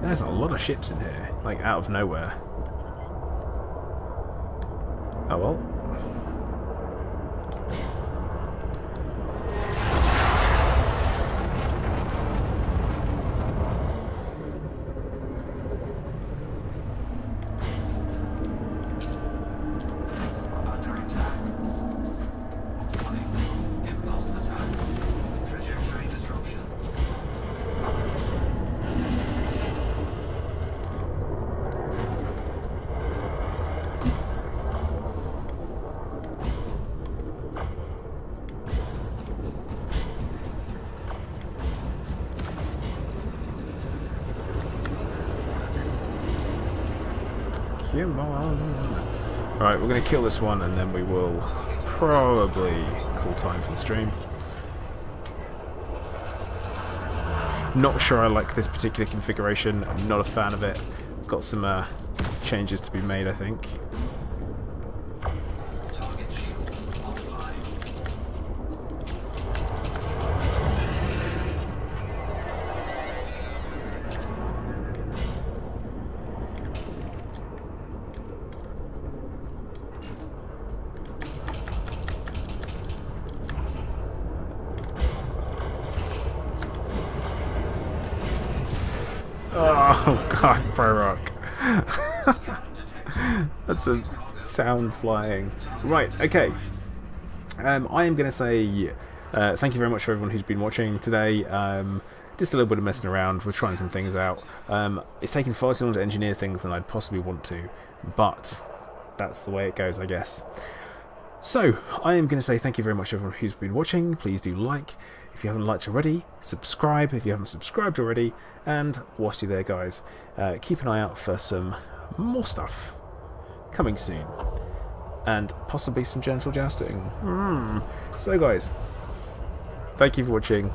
[SPEAKER 1] There's a lot of ships in here, like out of nowhere. Oh well.
[SPEAKER 2] Under attack. Warning. Impulse attack. Trajectory disruption.
[SPEAKER 1] Come on. Alright, we're going to kill this one and then we will probably call time for the stream. Not sure I like this particular configuration. I'm not a fan of it. Got some changes to be made, I think.
[SPEAKER 2] Target shields offline.
[SPEAKER 1] Oh god, Pro Rock.
[SPEAKER 2] Scan detected.
[SPEAKER 1] That's a sound flying. Right, okay. I am going to say thank you very much for everyone who's been watching today. Just a little bit of messing around. We're trying some things out. It's taken far too long to engineer things than I'd possibly want to, but that's the way it goes, I guess. So, I am going to say thank you very much to everyone who's been watching. Please do like. If you haven't liked already, subscribe if you haven't subscribed already, and whilst you're there, guys, keep an eye out for some more stuff coming soon, and possibly some genital jousting. So, guys, thank you for watching.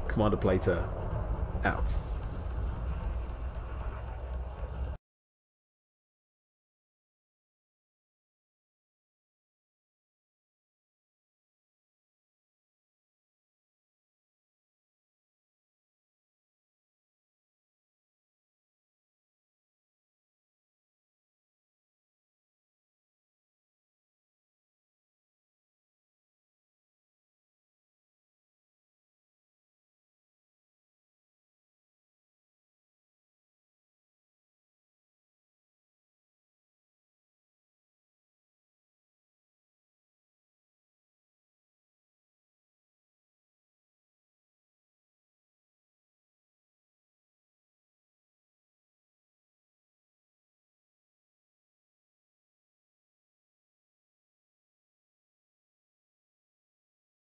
[SPEAKER 1] Commander Plater, out.